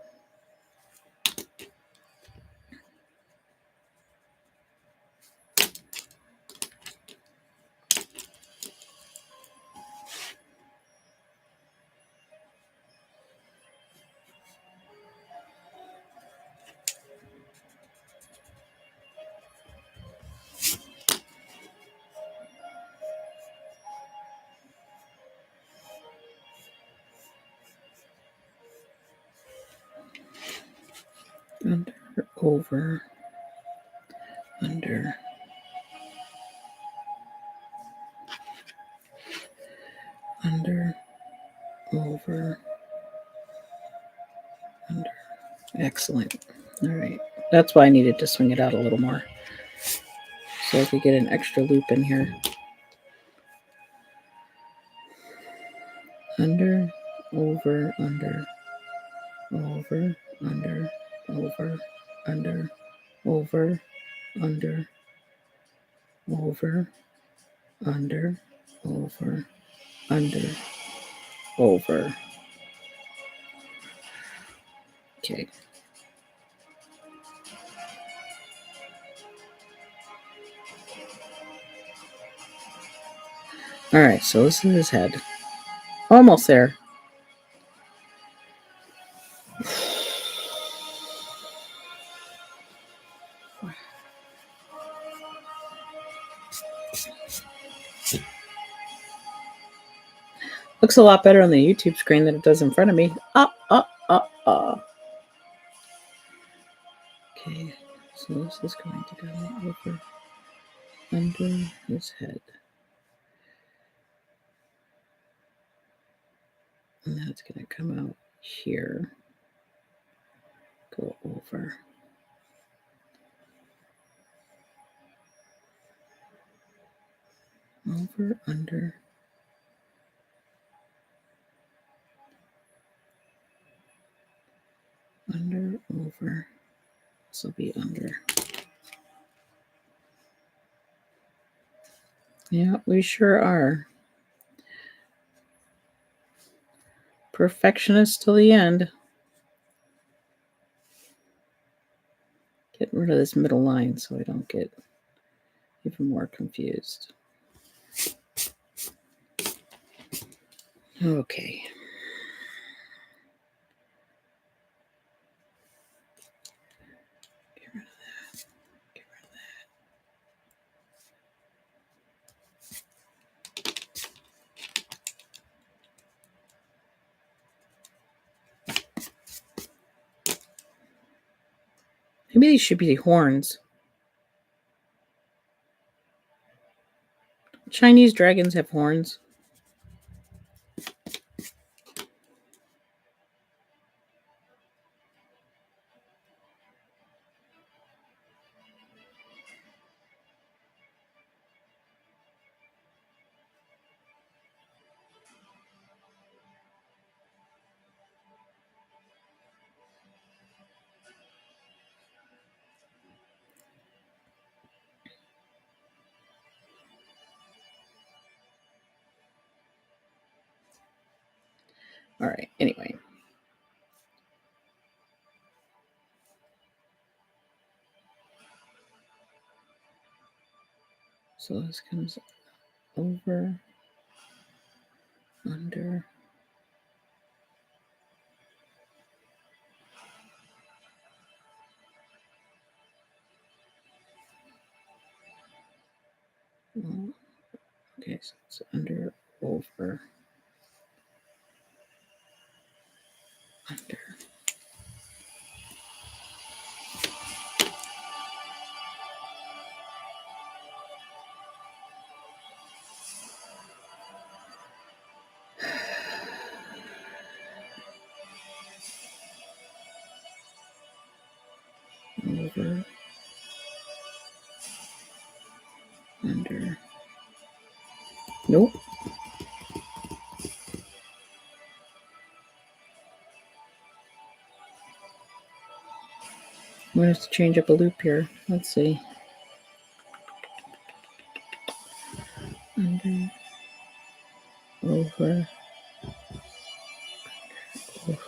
Under, over, under, under, over, under. Excellent. All right. That's why I needed to swing it out a little more. So I could get an extra loop in here. Under, over, under, over, under, over, under, over, under, over, under, over, under, over. Okay. All right, so this is his head. Almost there. Looks a lot better on the YouTube screen than it does in front of me. Okay, so this is going to go over under his head. And that's going to come out here. Go over. Over, under. Under, over. This will be under. Yeah, we sure are. Perfectionist till the end. Getting rid of this middle line so I don't get even more confused. Okay. Get rid of that. Get rid of that. Maybe these should be horns. Chinese dragons have horns. All right, anyway. So this comes over, under, okay, so it's under, over, under. Over, under. Nope. I'm going to have to change up a loop here. Let's see. Under, over, over.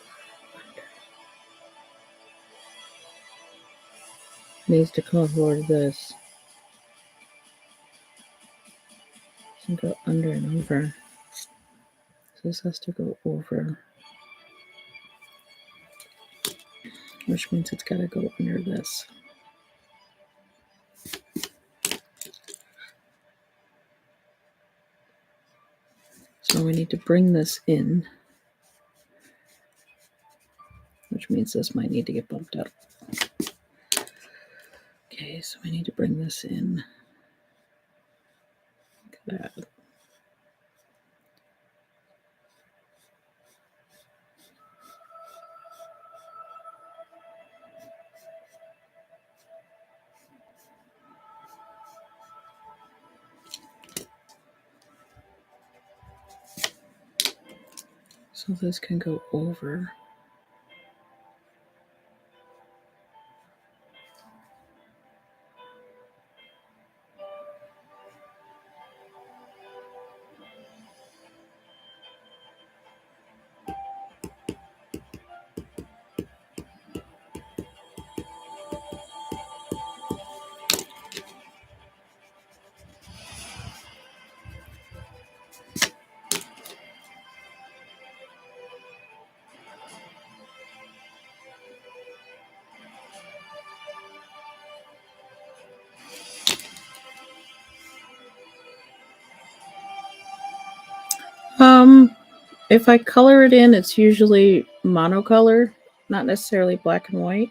Needs to come toward this. And go under and over. So this has to go over. Which means it's got to go under this. So we need to bring this in. Which means this might need to get bumped up. Okay, so we need to bring this in. Look at that. So this can go over. If I color it in, it's usually monocolor, not necessarily black and white.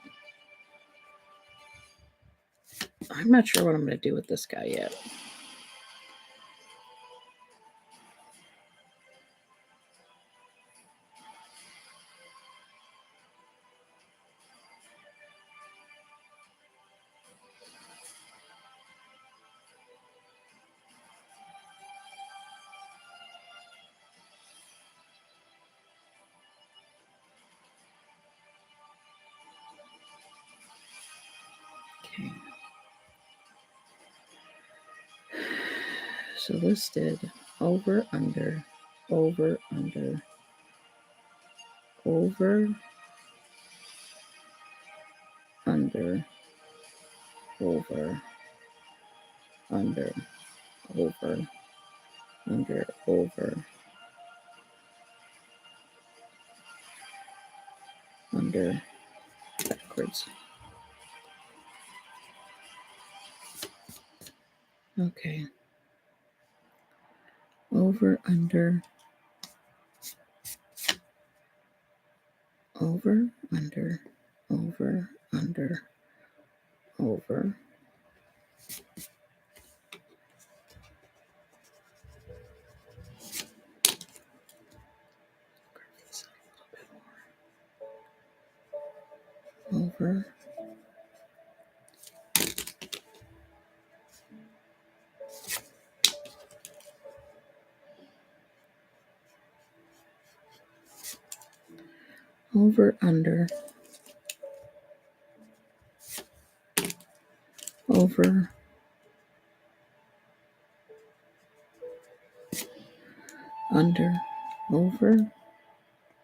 I'm not sure what I'm going to do with this guy yet. Okay. So this did over, under, over, under, over, under, over, under, over, under, over, under, backwards. Okay. Over, under, over, under, over, under, over. Over. Over, under, over, under, over,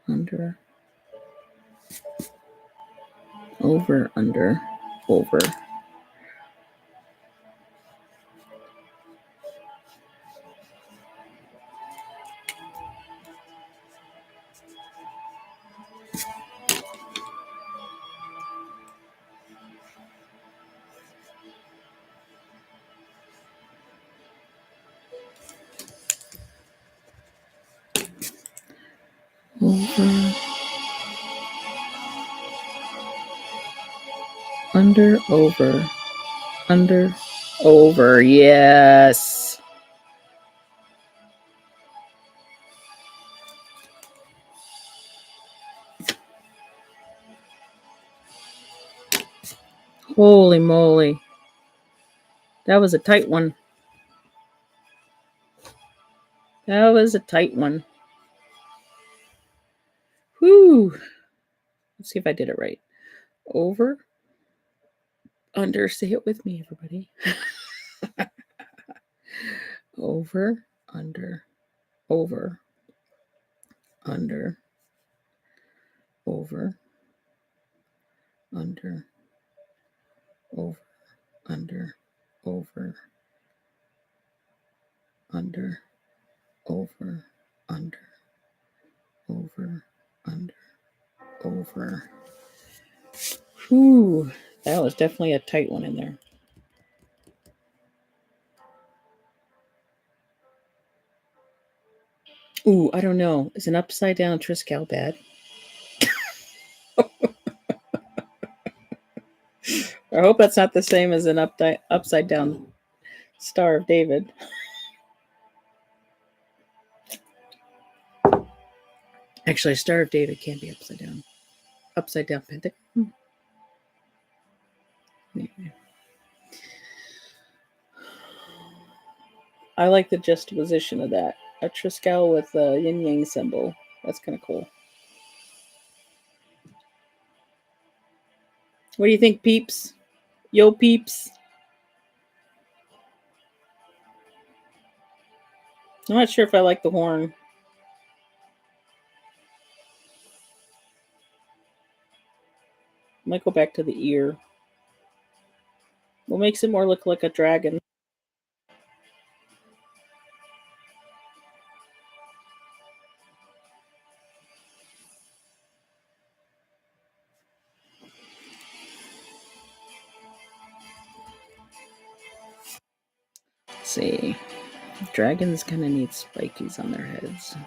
under, over, under, over. Over, under, over, under, over. Yes. Holy moly. That was a tight one. That was a tight one. Whew. Let's see if I did it right. Over, under. Say it with me, everybody. Over, under, over, under, over, under, over, under, over, under, over, under, over, under, over. Whew, that was definitely a tight one in there. Ooh, I don't know. Is an upside down Triskel bad? I hope that's not the same as an upside down Star of David. Actually, Star of David can be upside down. Upside down pentagram. Maybe. I like the juxtaposition of that. A Triskel with a yin yang symbol. That's kind of cool. What do you think, peeps? Yo, peeps. I'm not sure if I like the horn. I might go back to the ear. What makes it more look like a dragon? Let's see. Dragons kind of need spikies on their heads.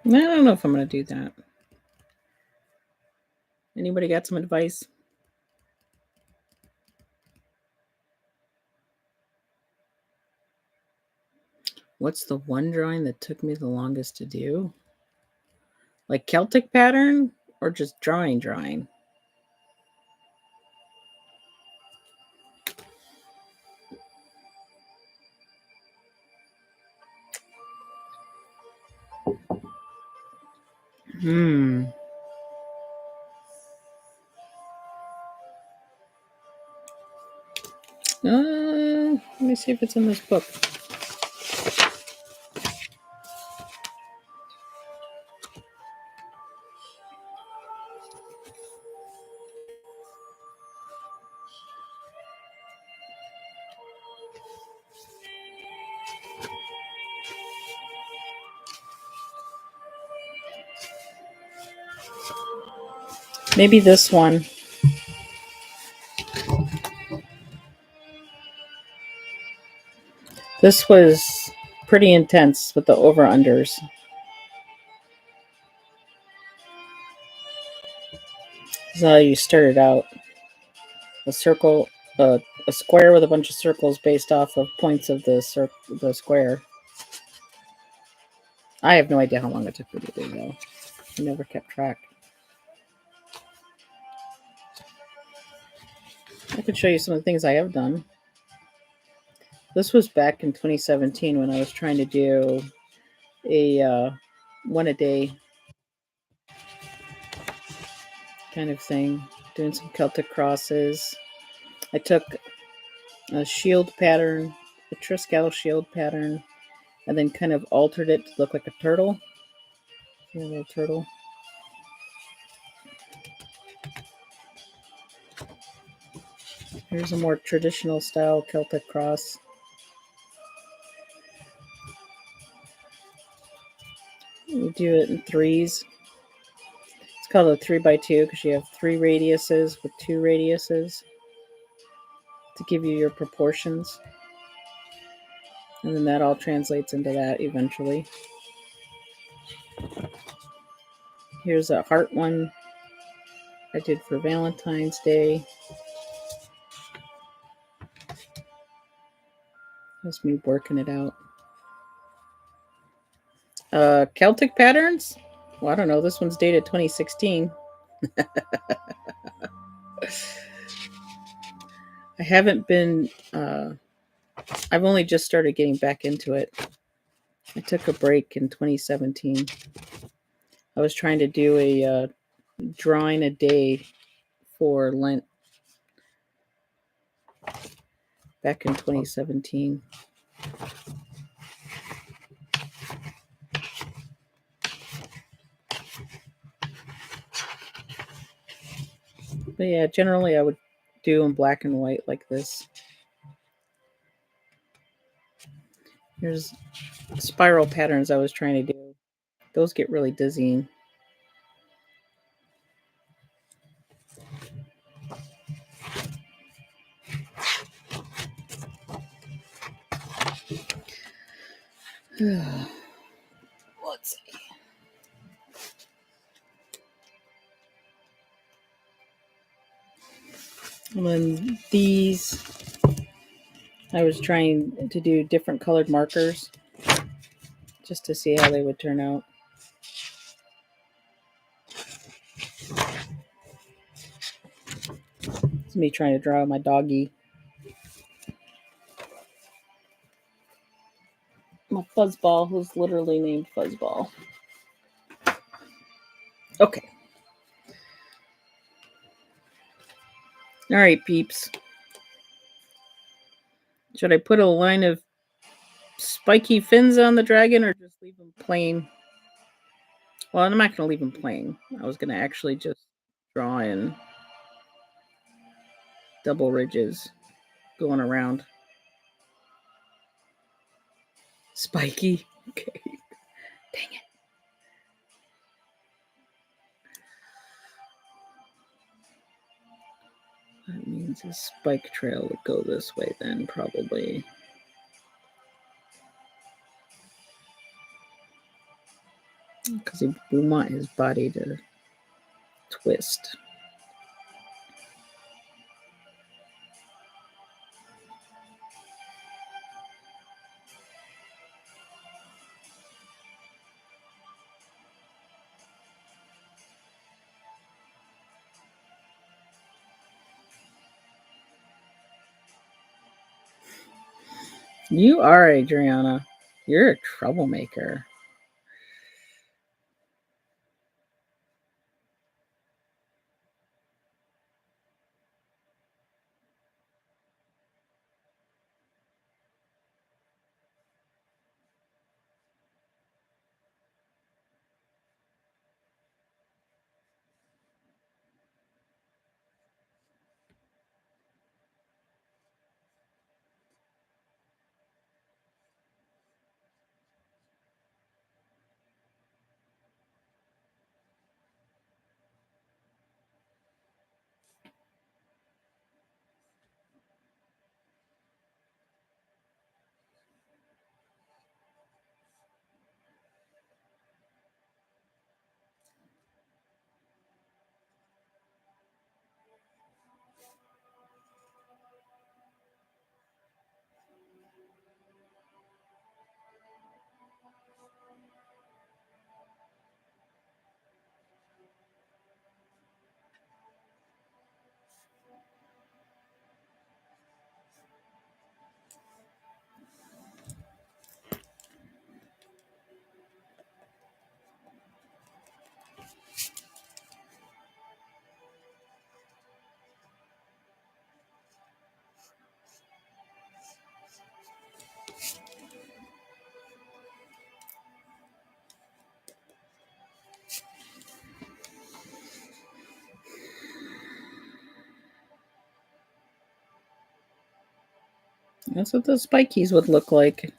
I don't know if I'm going to do that. Anybody got some advice? What's the one drawing that took me the longest to do? Like Celtic pattern or just drawing? Let me see if it's in this book. Maybe this one. This was pretty intense with the over unders. This is how you started out: a circle, a square with a bunch of circles based off of points of the square. I have no idea how long it took me to do though. I never kept track. I could show you some of the things I have done. This was back in 2017 when I was trying to do a one a day kind of thing, doing some Celtic crosses. I took a shield pattern, a Triskel shield pattern, and then kind of altered it to look like a turtle. A little turtle. Here's a more traditional style Celtic cross. You do it in threes. It's called a 3x2 because you have three radiuses with two radiuses to give you your proportions. And then that all translates into that eventually. Here's a heart one I did for Valentine's Day. That's me working it out. Celtic patterns? Well, I don't know. This one's dated 2016. I haven't been, I've only just started getting back into it. I took a break in 2017. I was trying to do a drawing a day for Lent back in 2017. But yeah, generally I would do in black and white like this. Here's spiral patterns I was trying to do. Those get really dizzying. Let's see. And then these, I was trying to do different colored markers just to see how they would turn out. It's me trying to draw my doggy. My fuzzball, who's literally named Fuzzball. Okay. All right, peeps. Should I put a line of spiky fins on the dragon or just leave them plain? Well, I'm not going to leave them plain. I was going to actually just draw in double ridges going around. Spiky. Okay. Dang it. That means a spike trail would go this way then, probably. Because we want his body to twist. You are, Adriana. You're a troublemaker. That's what those spikies would look like.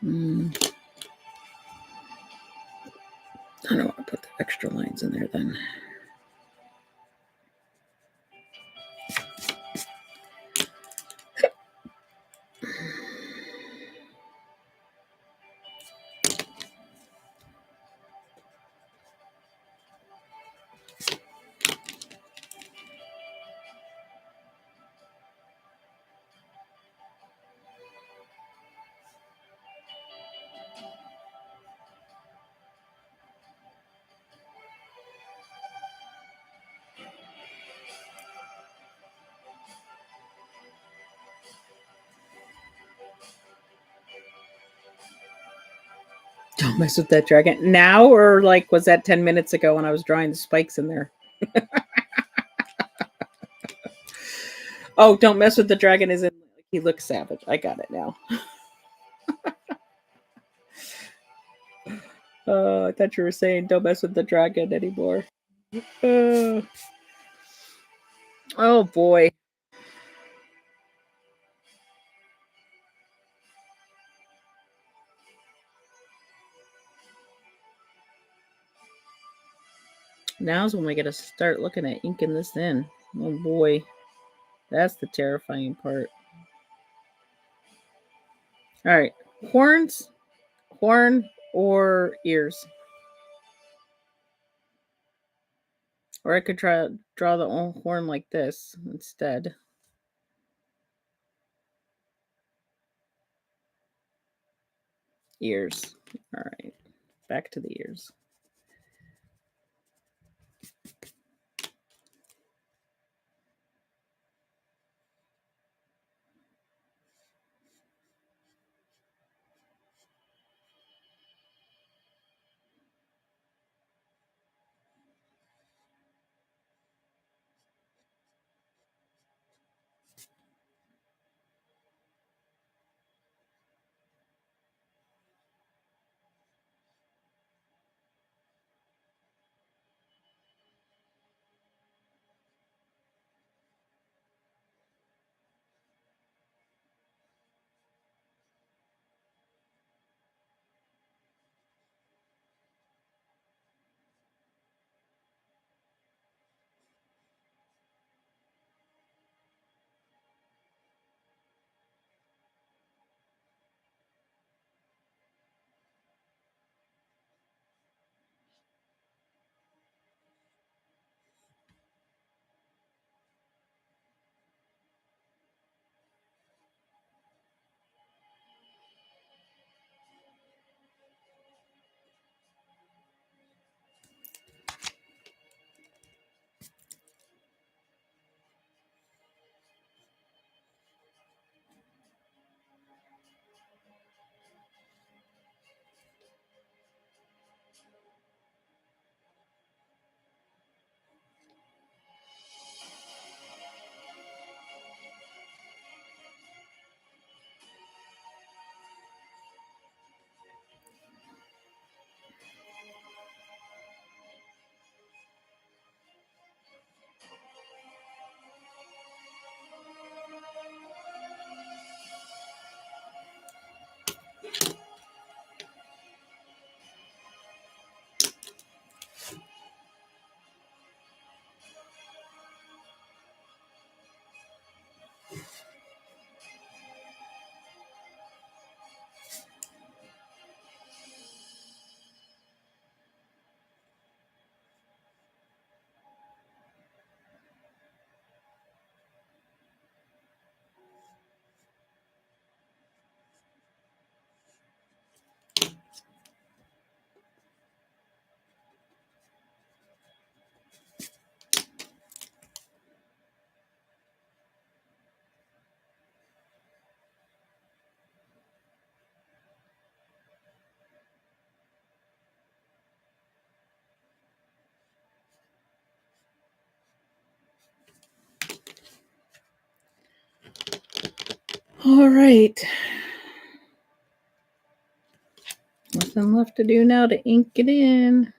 Mm, I don't want to put the extra lines in there then. Don't mess with that dragon. Now, or like, was that 10 minutes ago when I was drawing the spikes in there? Oh, don't mess with the dragon is in. He looks savage. I got it now. I thought you were saying don't mess with the dragon anymore. Uh, oh boy. Now's when we got to start looking at inking this in. Oh boy. That's the terrifying part. All right. Horns, horn, or ears. Or I could try draw the horn like this instead. Ears. All right. Back to the ears. All right. Nothing left to do now to ink it in.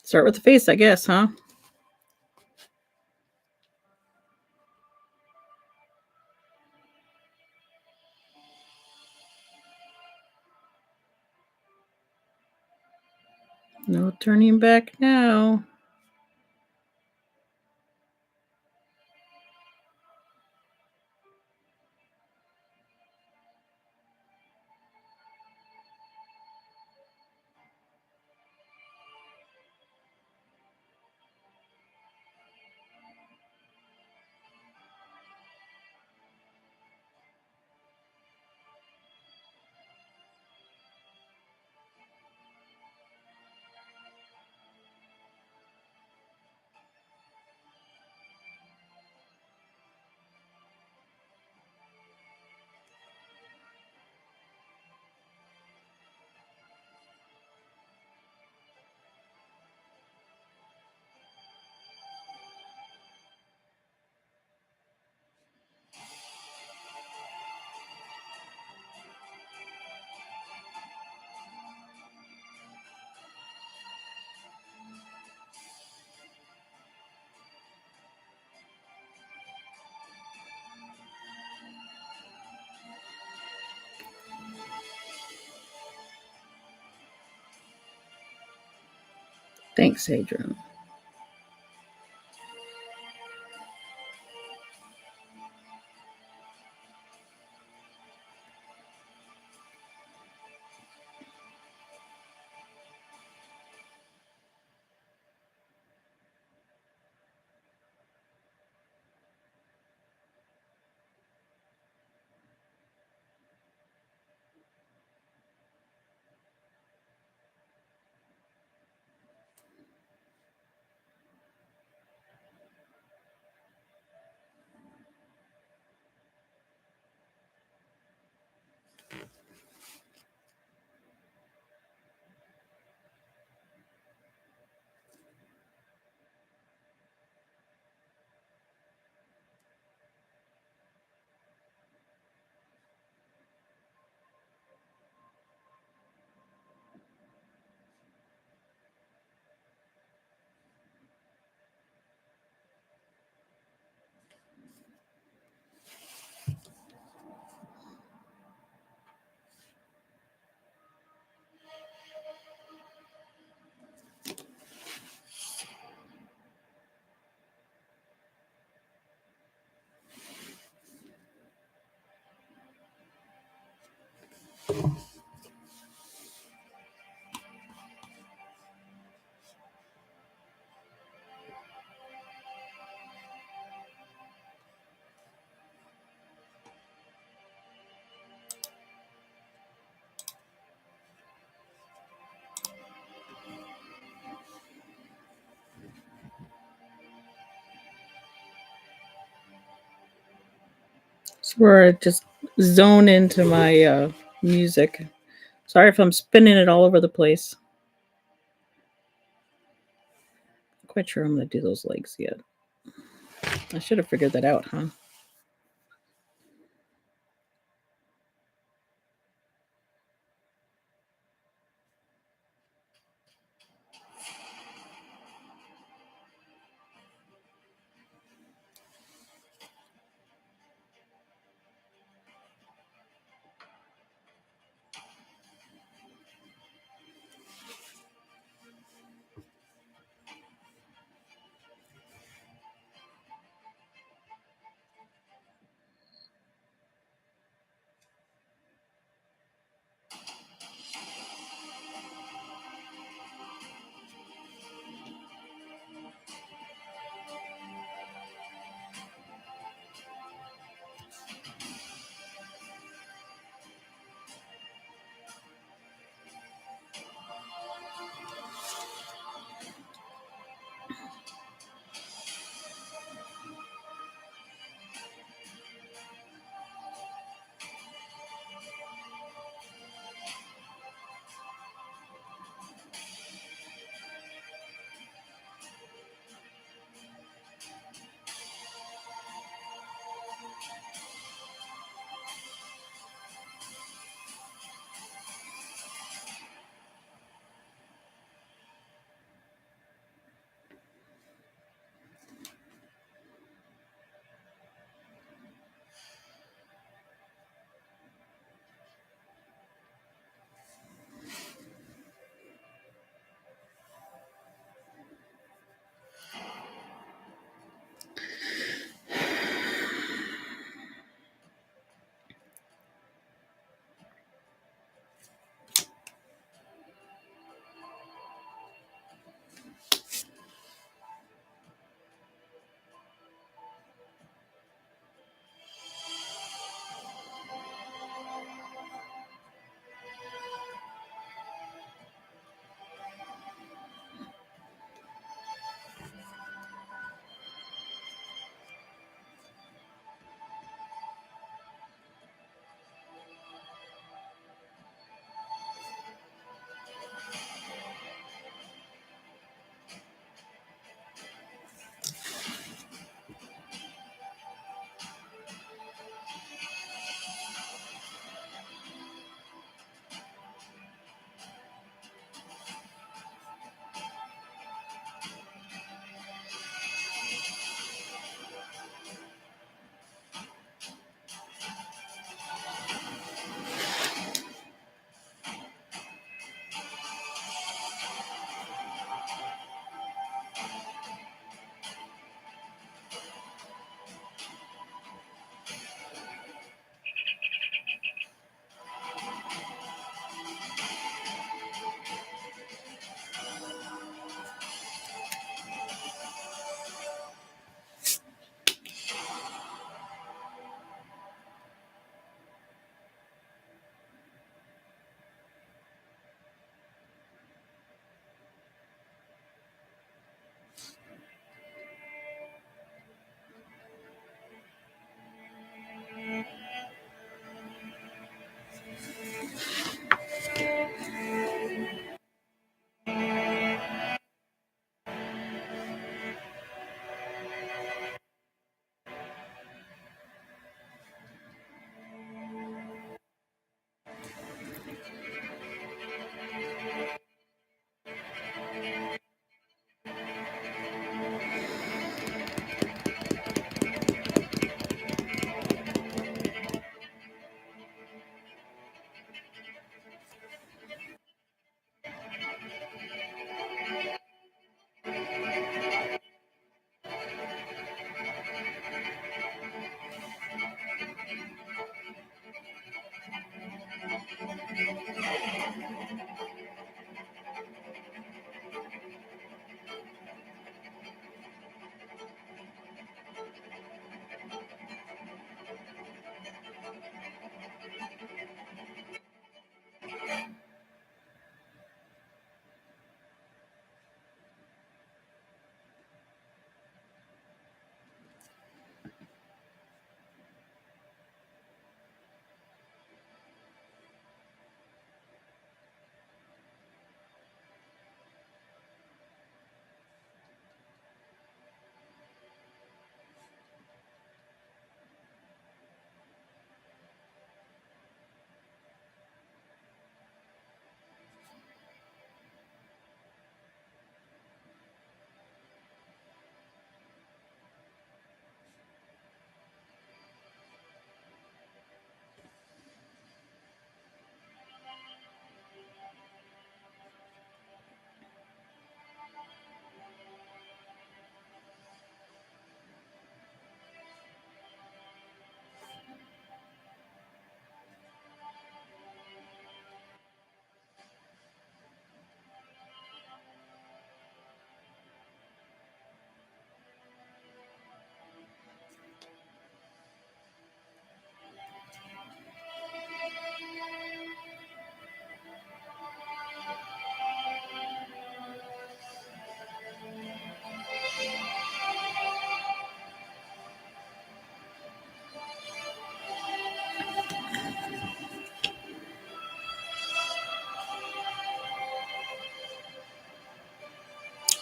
Start with the face, I guess, huh? No turning back now. Thanks, Adrian. So where I just zone into my music. Sorry if I'm spinning it all over the place. Not quite sure I'm going to do those legs yet. I should have figured that out, huh?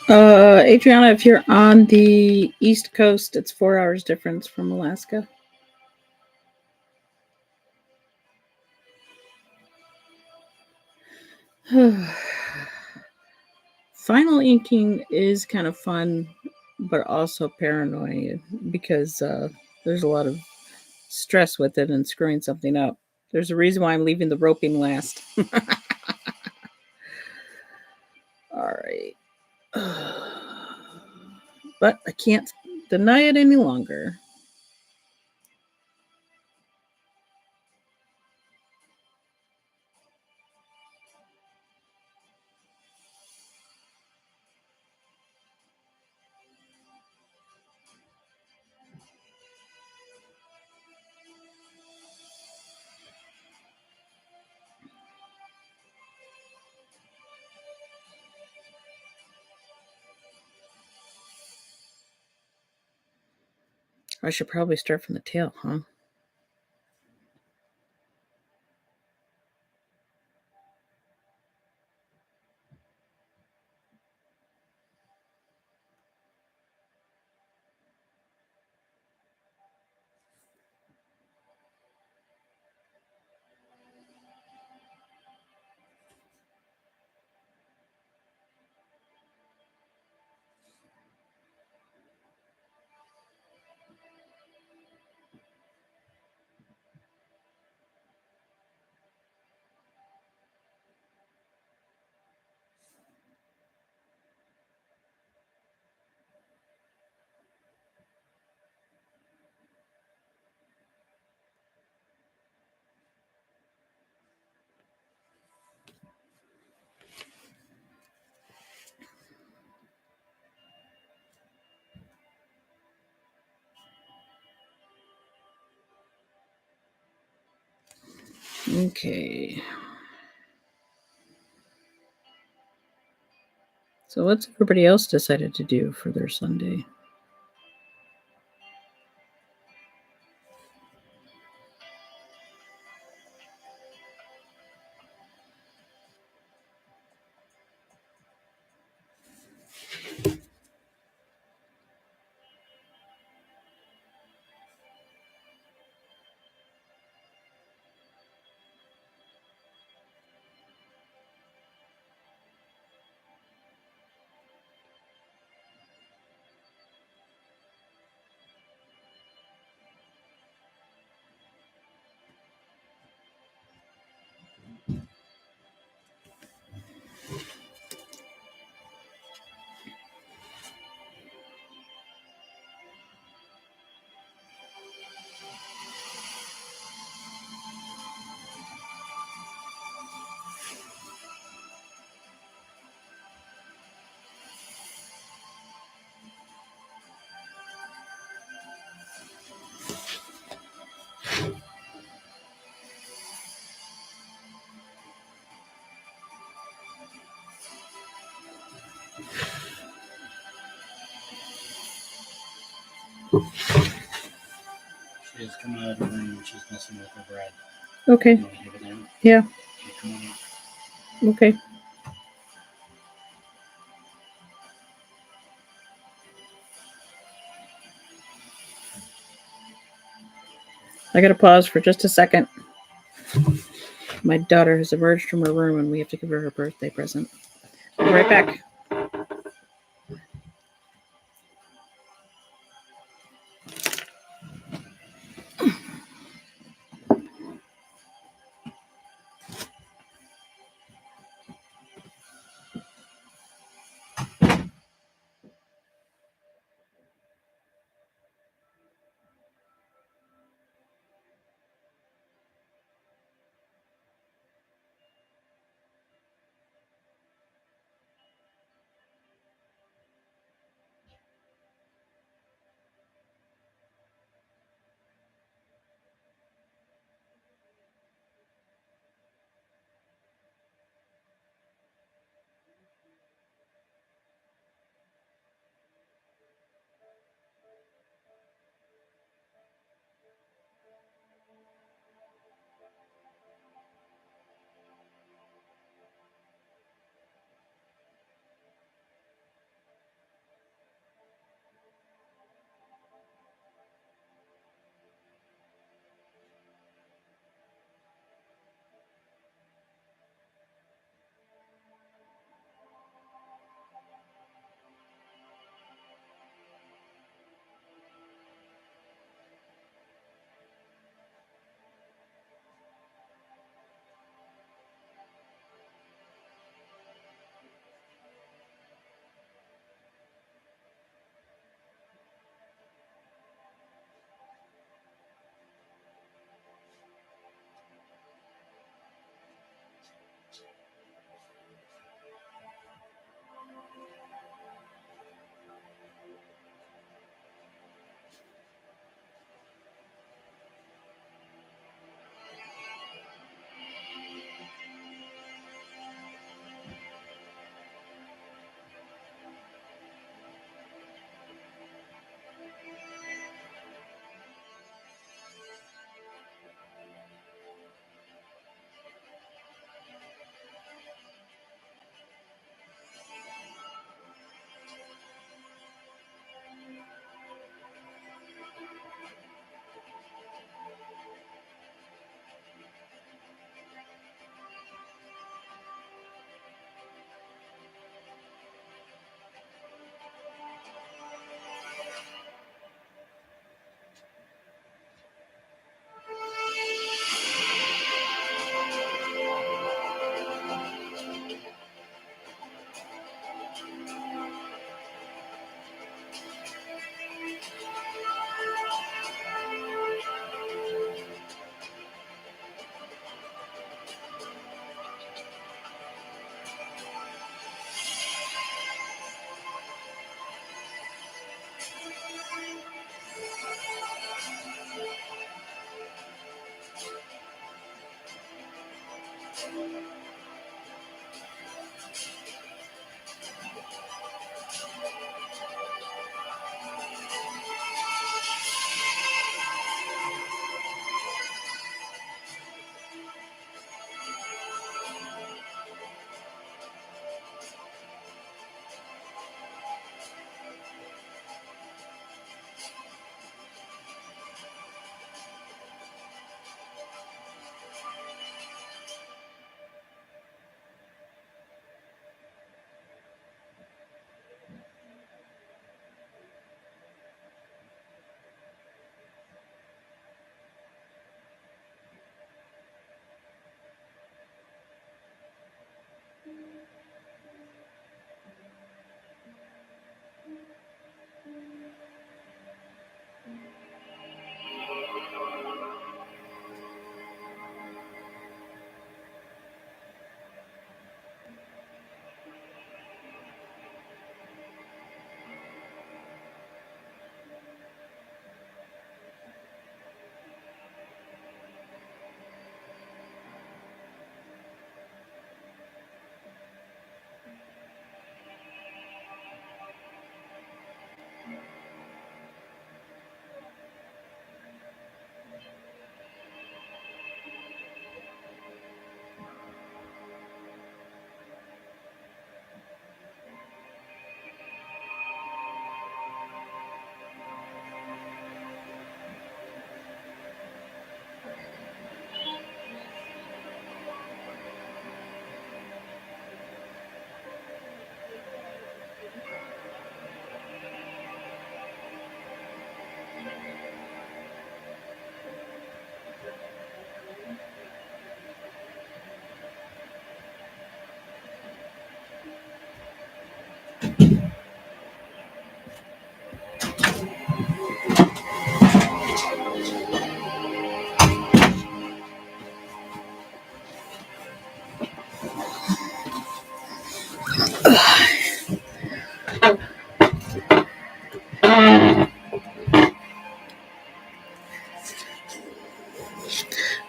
Adriana, if you're on the East Coast, it's 4 hours difference from Alaska. Final inking is kind of fun, but also paranoid because there's a lot of stress with it and screwing something up. There's a reason why I'm leaving the roping last. All right. But I can't deny it any longer. I should probably start from the tail, huh? Okay. So what's everybody else decided to do for their Sunday? She's coming out of the room and she's messing with her bread. Okay. You want to give it in? Yeah. Okay, come on out. Okay. I got to pause for just a second. My daughter has emerged from her room and we have to give her her birthday present. I'll be right back.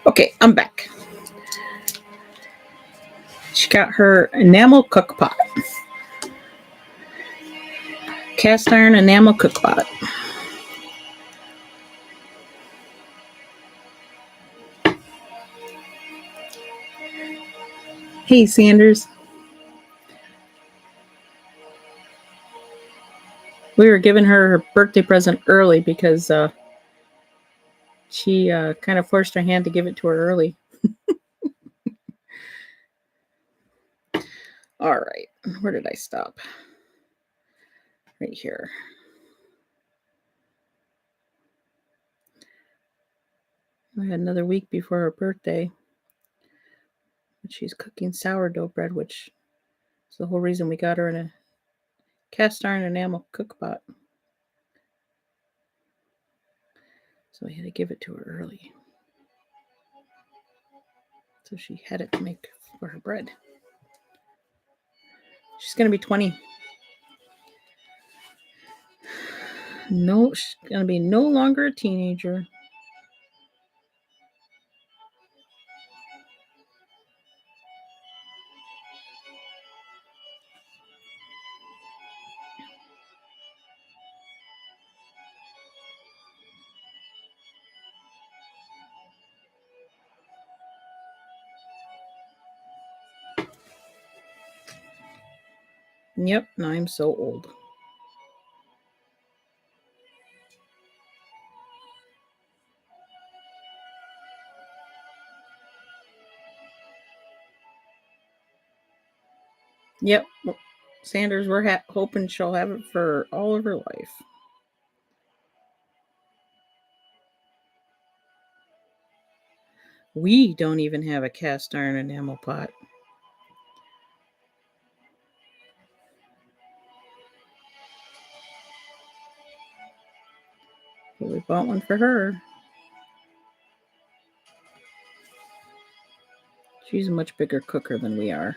Okay, I'm back. She got her enamel cook pot. Cast iron enamel cook pot. Hey, Sanders. We were giving her birthday present early because she kind of forced her hand to give it to her early. All right. Where did I stop? Right here. I had another week before her birthday. She's cooking sourdough bread, which is the whole reason we got her in a cast iron enamel cook pot. So we had to give it to her early. So she had it to make for her bread. She's going to be 20. No, she's going to be no longer a teenager. Yep, I'm so old. Yep, Sanders, we're hoping she'll have it for all of her life. We don't even have a cast iron enamel pot. But we bought one for her. She's a much bigger cooker than we are.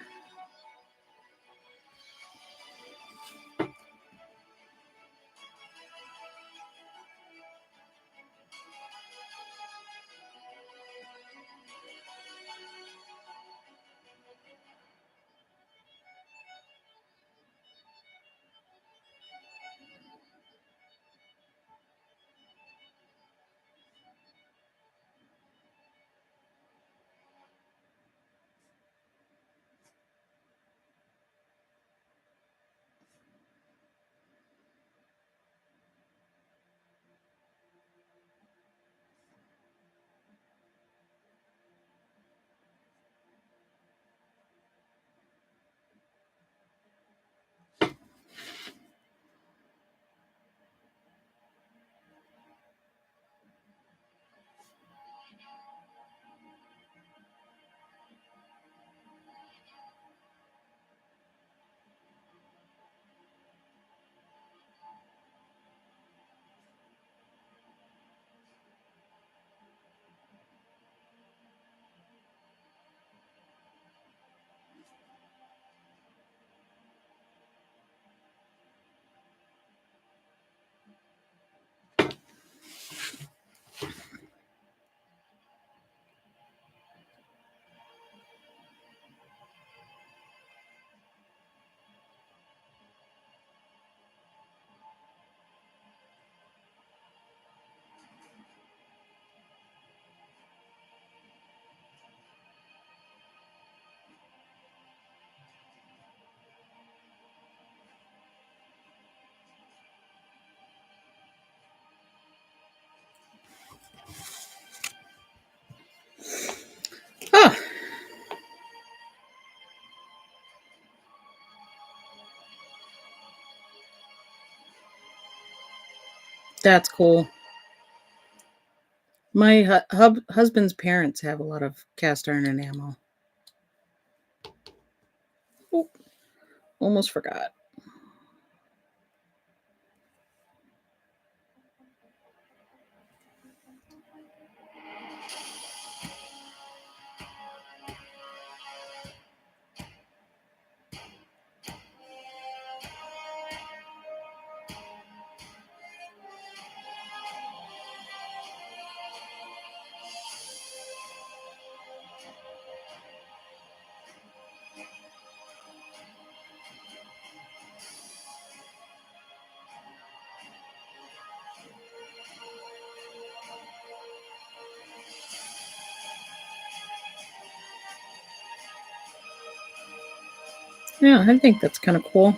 Oh, that's cool. My husband's parents have a lot of cast iron enamel. Oh, almost forgot. Yeah, I think that's kind of cool.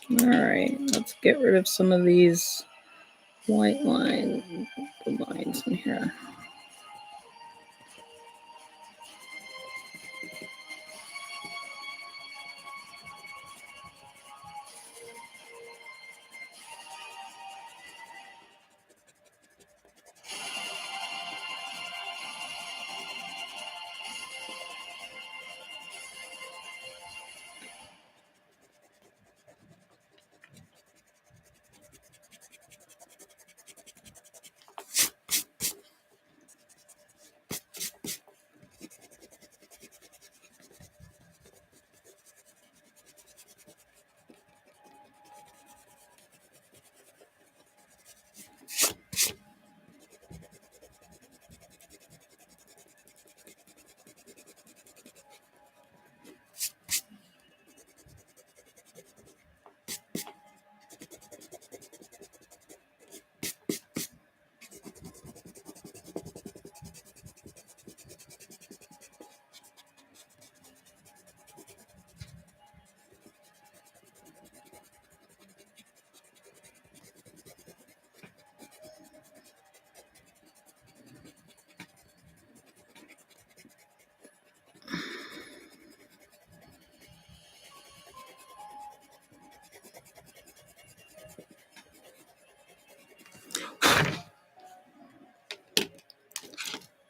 All right, let's get rid of some of these white lines in here.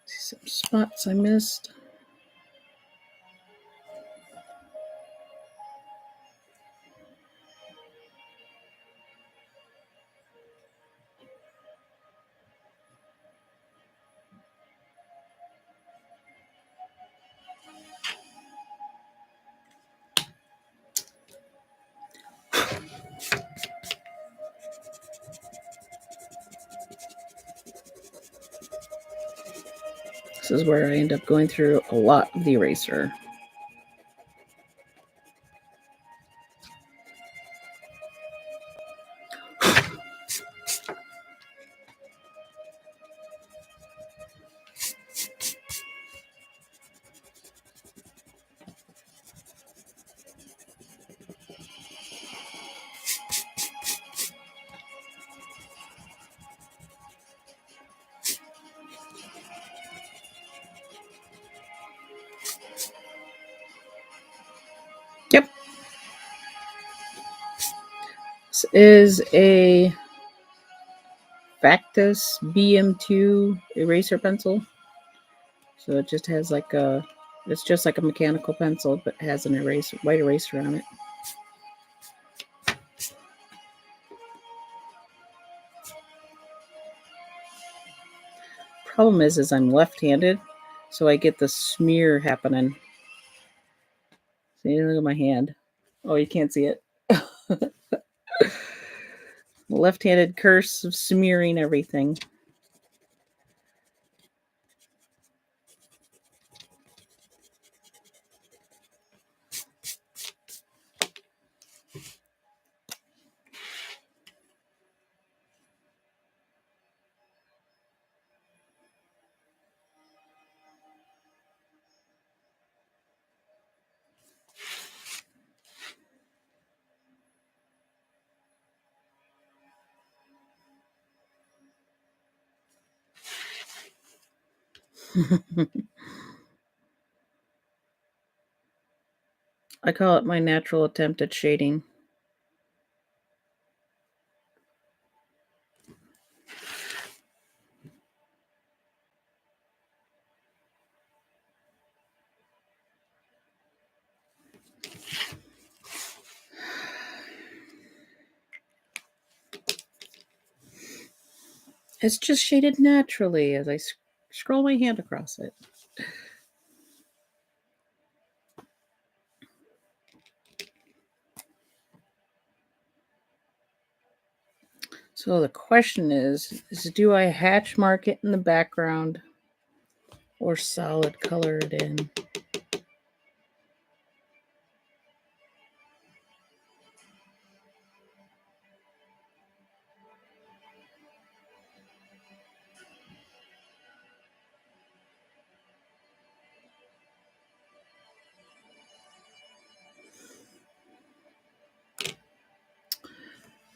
See some spots I missed. This is where I end up going through a lot of the eraser. Yep. This is a Factus BM2 eraser pencil. So it just has it's just like a mechanical pencil, but has an eraser, white eraser on it. Problem is I'm left-handed, so I get the smear happening. See, look at my hand. Oh, you can't see it. Left-handed curse of smearing everything. I call it my natural attempt at shading. It's just shaded naturally as I scroll my hand across it. So the question is do I hatch mark it in the background or solid color it in?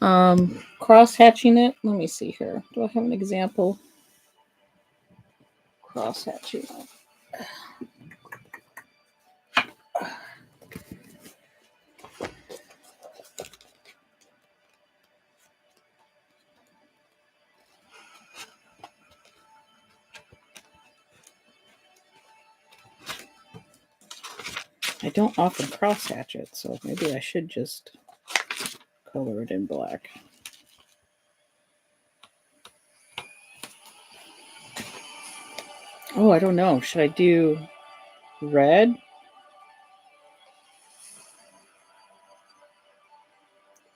Cross hatching it. Let me see here. Do I have an example? Cross hatching it. I don't often cross hatch it, so maybe I should just color it in black. Oh, I don't know. Should I do red?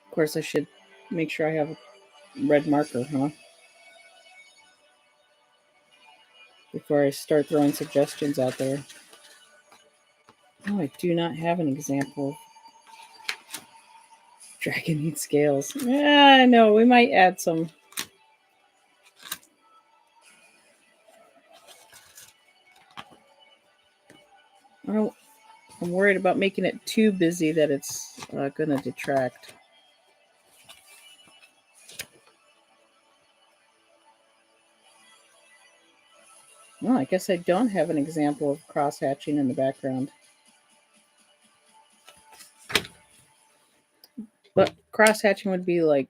Of course, I should make sure I have a red marker, huh? Before I start throwing suggestions out there. Oh, I do not have an example of dragon eat scales. Yeah, no, we might add some. I'm worried about making it too busy that it's going to detract. Well, I guess I don't have an example of cross hatching in the background. But cross hatching would be like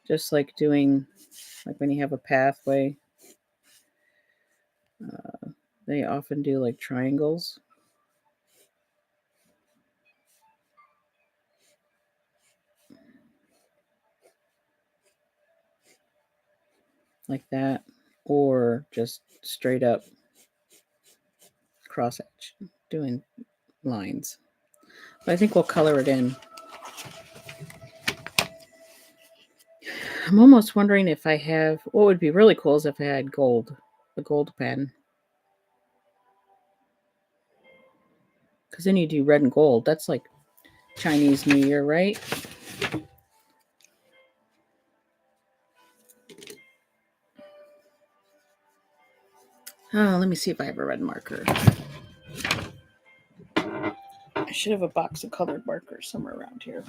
just like doing, like when you have a pathway, they often do like triangles. Like that, or just straight up cross hatch, doing lines. But I think we'll color it in. I'm almost wondering if I have, what would be really cool is if I had gold, a gold pen. Because then you do red and gold. That's like Chinese New Year, right? Oh, let me see if I have a red marker. I should have a box of colored markers somewhere around here.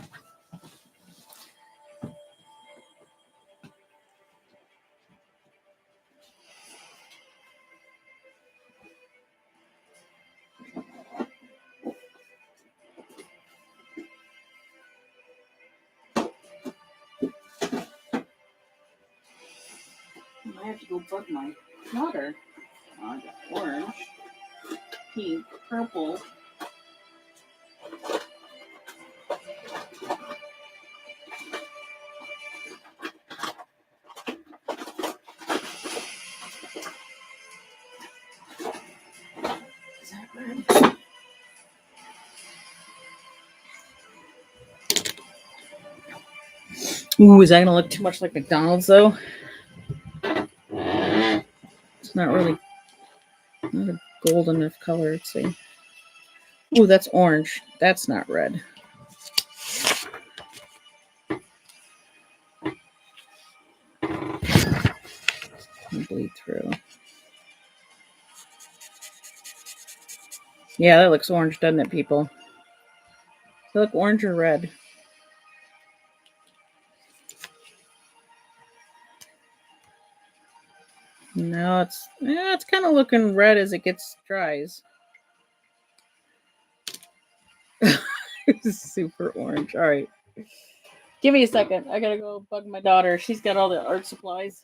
I have to go bug my daughter. Oh, I got orange, pink, purple. Is that red? Ooh, is that going to look too much like McDonald's, though? It's not really not a gold enough color, let's see. Ooh, that's orange. That's not red. Bleed through. Yeah, that looks orange, doesn't it, people? Does it look orange or red? No, it's kind of looking red as it gets dries. It's super orange. All right. Give me a second. I gotta go bug my daughter. She's got all the art supplies.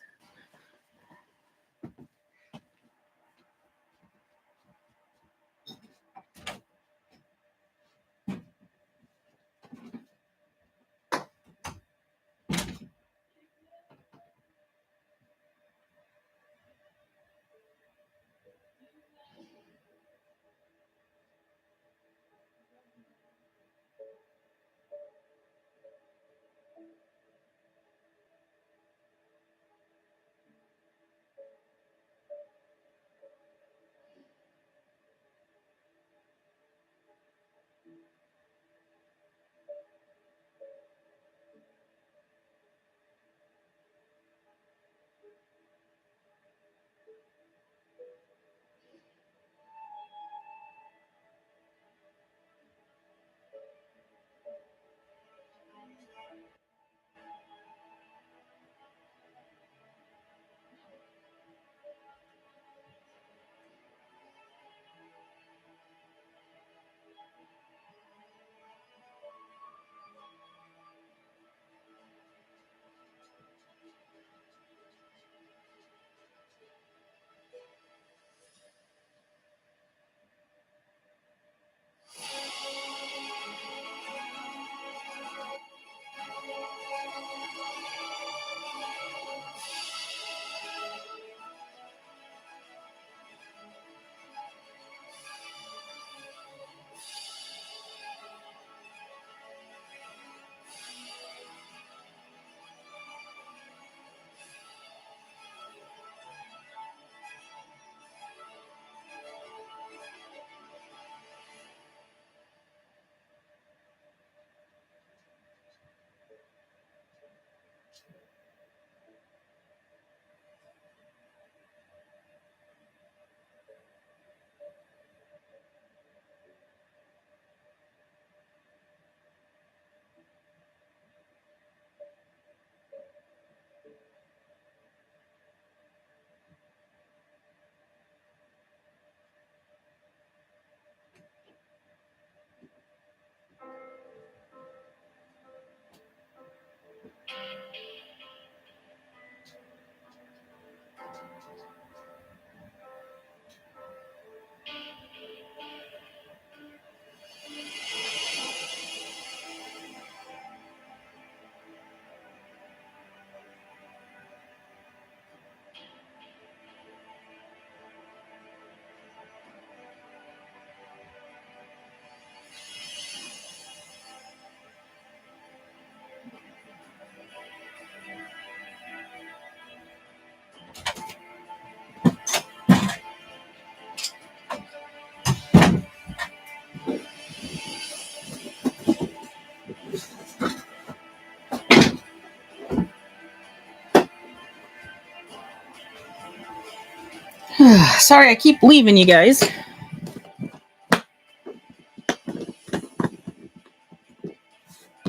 Sorry, I keep leaving you guys.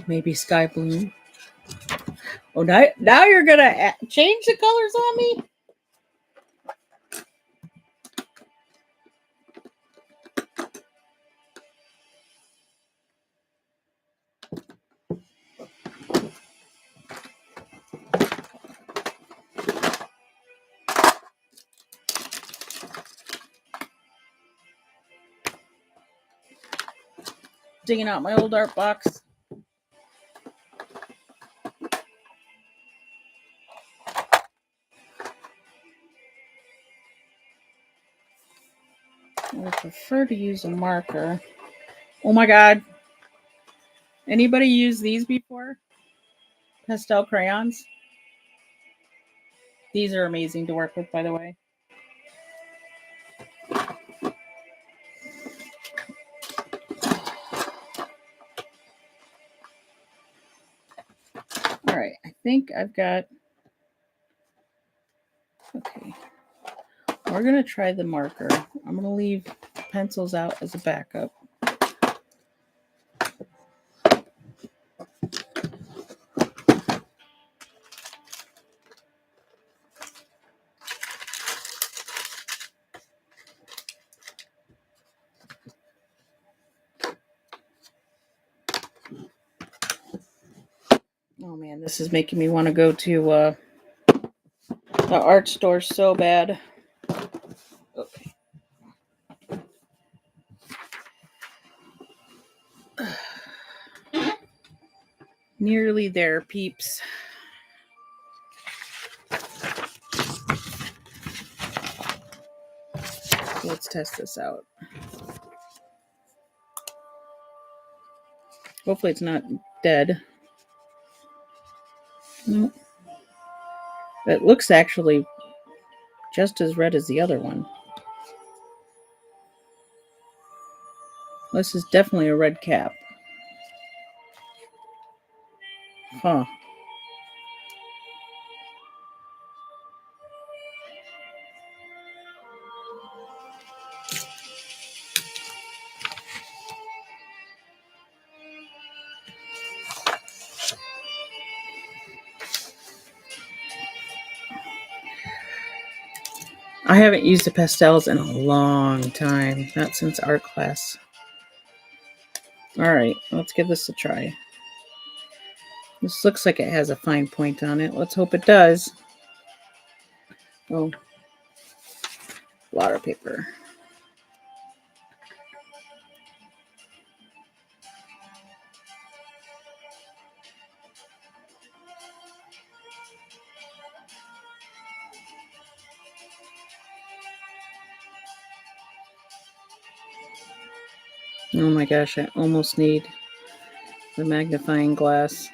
Maybe sky blue. Oh, now you're gonna change the colors on me? Digging out my old art box. I would prefer to use a marker. Oh my god. Anybody use these before? Pastel crayons? These are amazing to work with, by the way. All right, I think I've got... Okay. We're going to try the marker. I'm going to leave pencils out as a backup. Oh man, this is making me want to go to the art store so bad. Okay. Nearly there, peeps. Let's test this out. Hopefully it's not dead. Nope. It looks actually just as red as the other one. This is definitely a red cap. Huh. I haven't used the pastels in a long time. Not since art class. Alright, let's give this a try. This looks like it has a fine point on it. Let's hope it does. Oh. Water paper. Oh my gosh, I almost need the magnifying glass.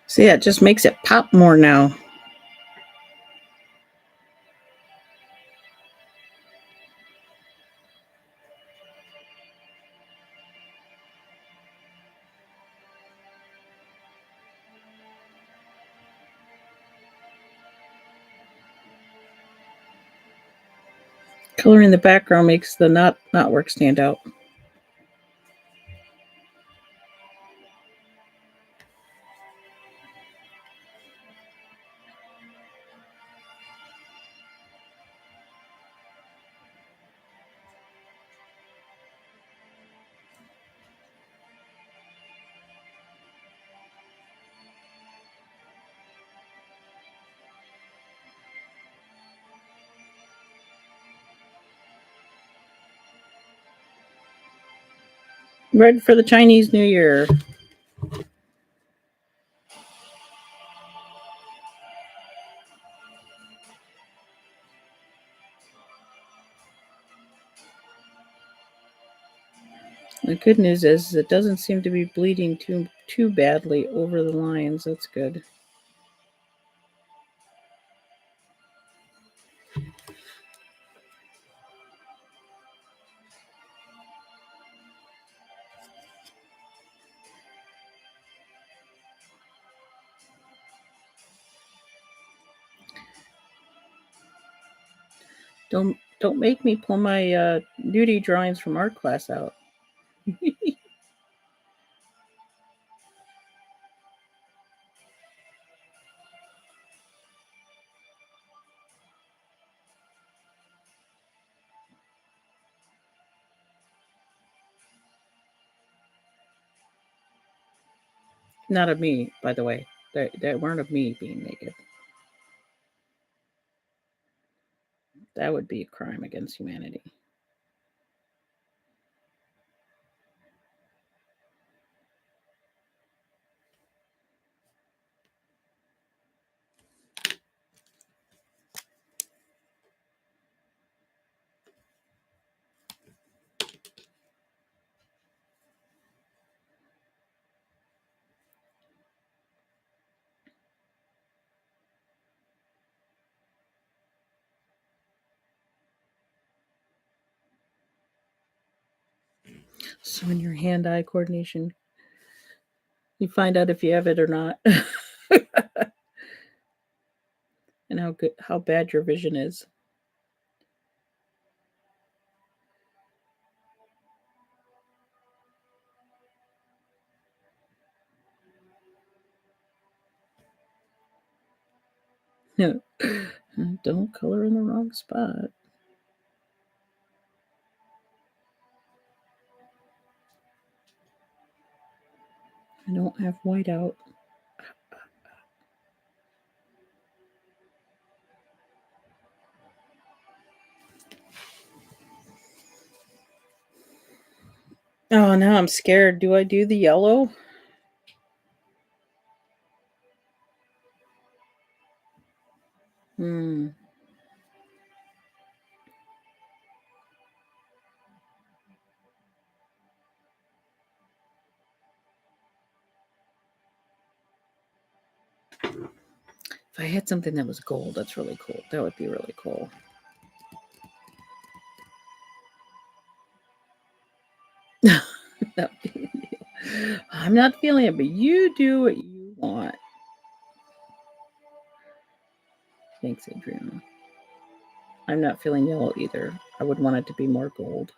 See, it just makes it pop more now. Color in the background makes the knot work stand out. Red for the Chinese New Year. The good news is it doesn't seem to be bleeding too badly over the lines. That's good. Don't make me pull my nudie drawings from art class out. Not of me, by the way. That weren't of me being naked. That would be a crime against humanity. So in your hand-eye coordination, you find out if you have it or not, and how bad your vision is. Don't color in the wrong spot. I don't have white out. Oh, now I'm scared. Do I do the yellow? Hmm. If I had something that was gold, that's really cool. That would be really cool. I'm not feeling it, but you do what you want. Thanks, Adriana. I'm not feeling yellow either. I would want it to be more gold.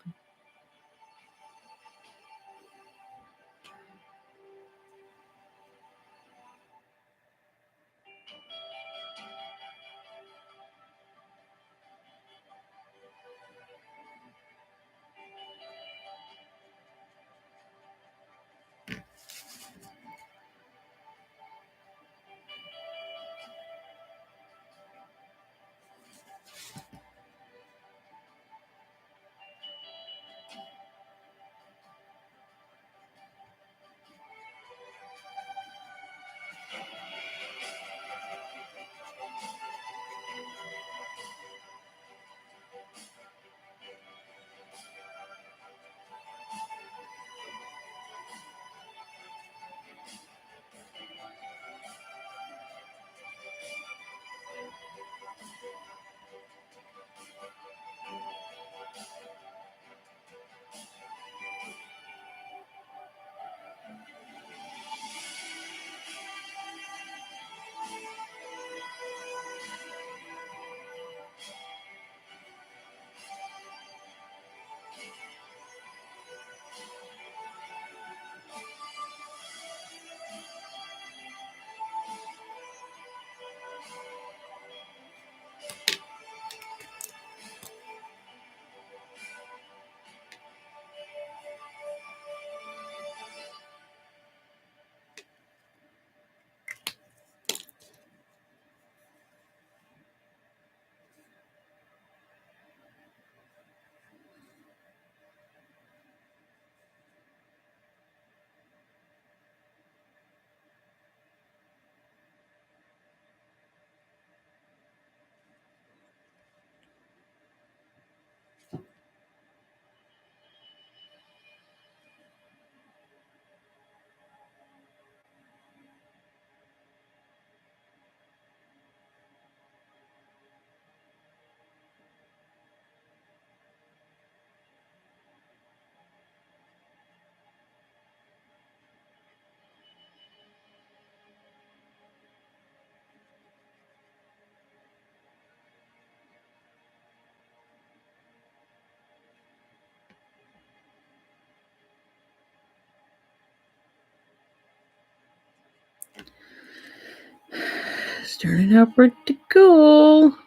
It's turning out pretty cool.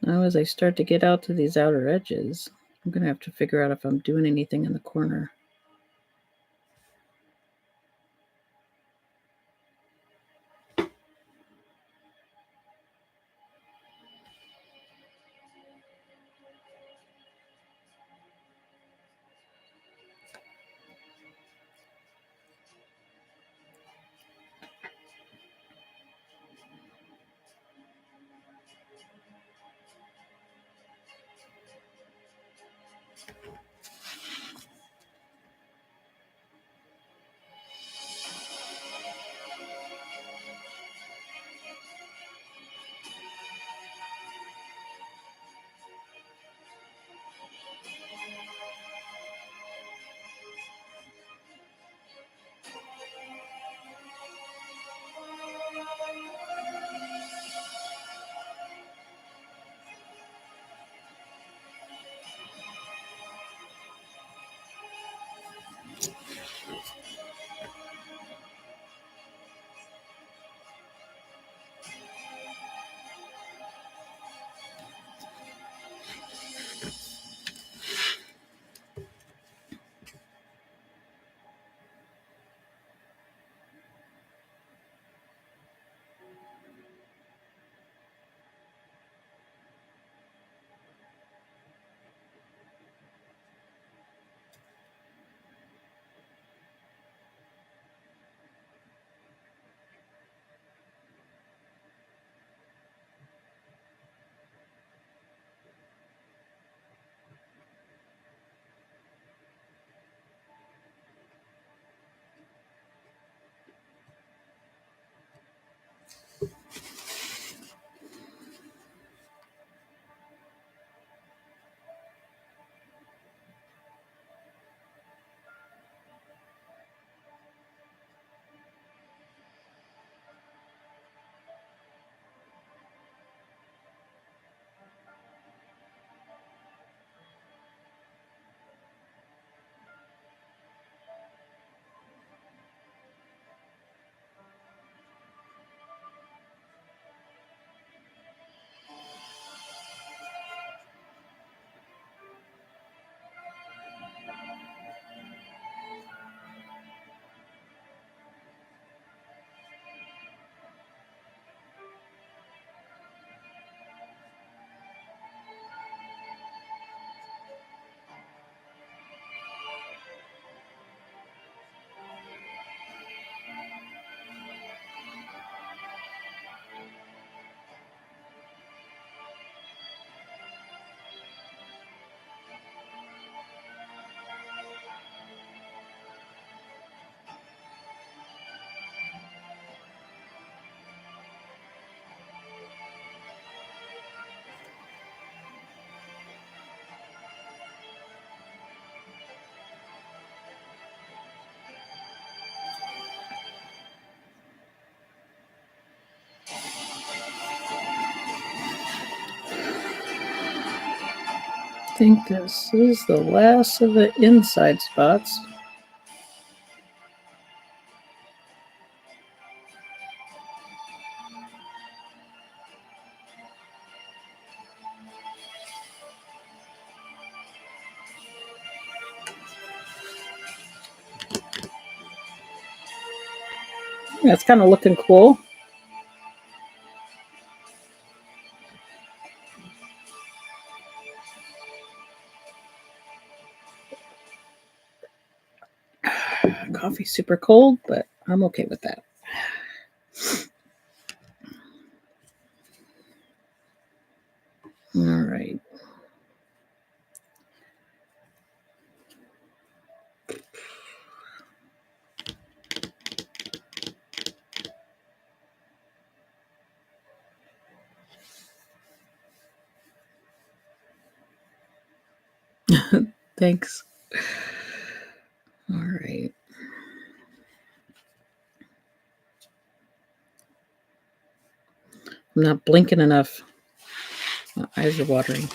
Now as I start to get out to these outer edges, I'm going to have to figure out if I'm doing anything in the corner. I think this is the last of the inside spots. Yeah, it's kind of looking cool. Coffee's super cold, but I'm okay with that. All right. Thanks. All right. I'm not blinking enough. My eyes are watering.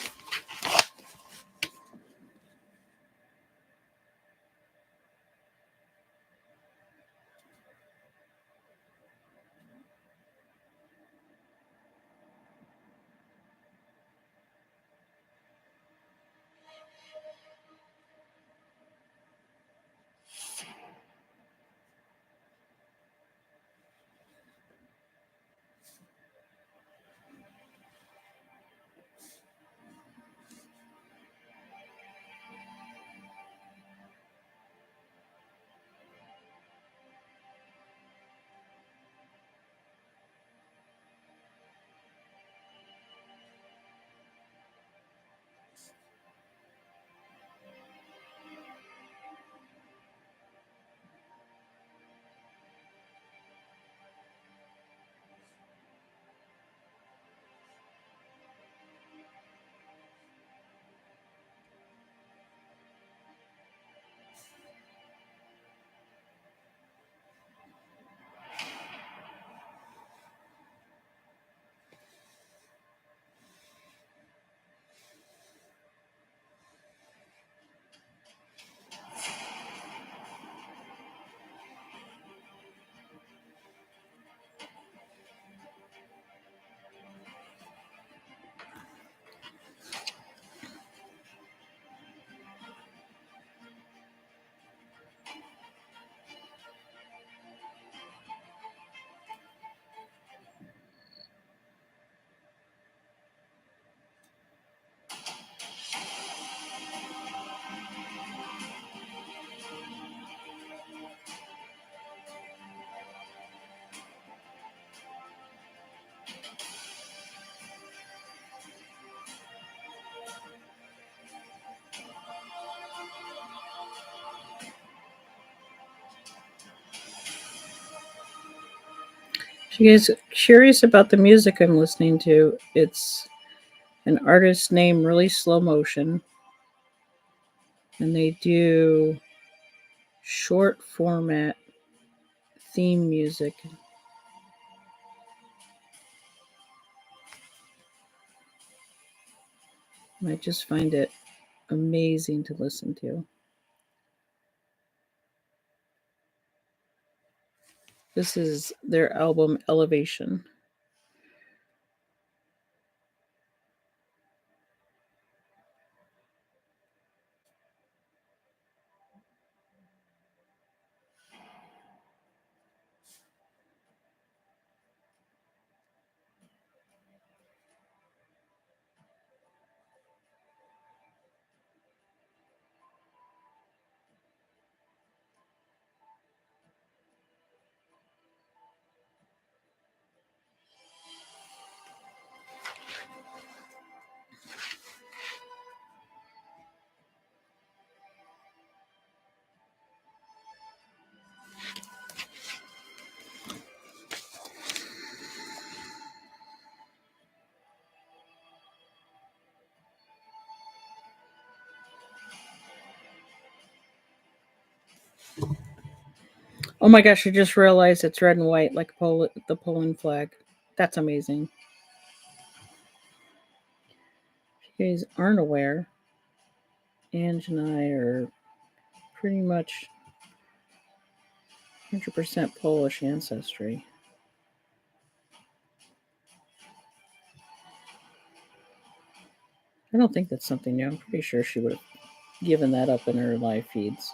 You guys curious about the music I'm listening to? It's an artist named Really Slow Motion, and they do short format theme music. And I just find it amazing to listen to. This is their album Elevation. Oh my gosh, I just realized it's red and white like the Poland flag. That's amazing. If you guys aren't aware, Ange and I are pretty much 100% Polish ancestry. I don't think that's something new. I'm pretty sure she would have given that up in her live feeds.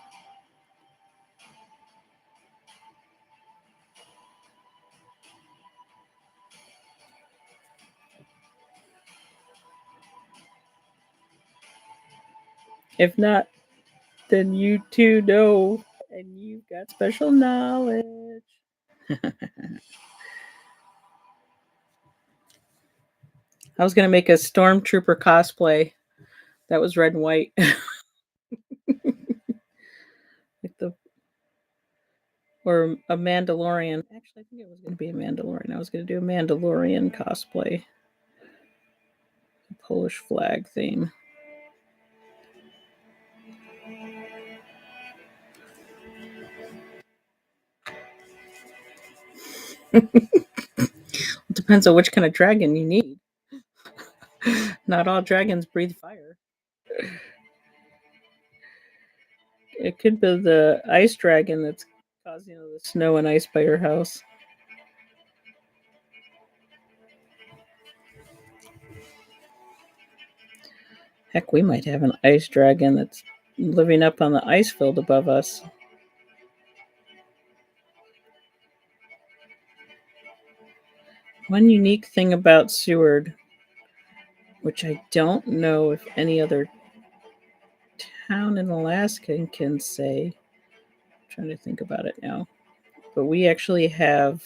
If not, then you too know, and you've got special knowledge. I was gonna make a stormtrooper cosplay that was red and white, like the or a Mandalorian. Actually, I think it was gonna be a Mandalorian. I was gonna do a Mandalorian cosplay, Polish flag theme. It depends on which kind of dragon you need. Not all dragons breathe fire. It could be the ice dragon that's causing all the snow and ice by your house. Heck, we might have an ice dragon that's living up on the ice field above us. One unique thing about Seward, which I don't know if any other town in Alaska can say, I'm trying to think about it now, but we actually have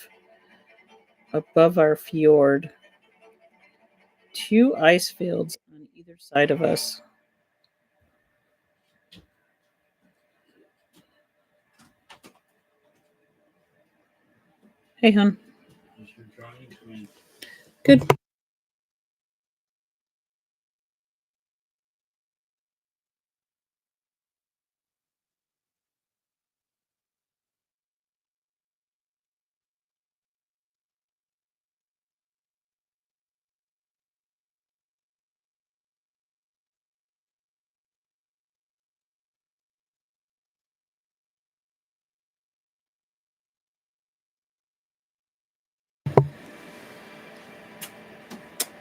above our fjord 2 ice fields on either side of us. Hey, hon. Good.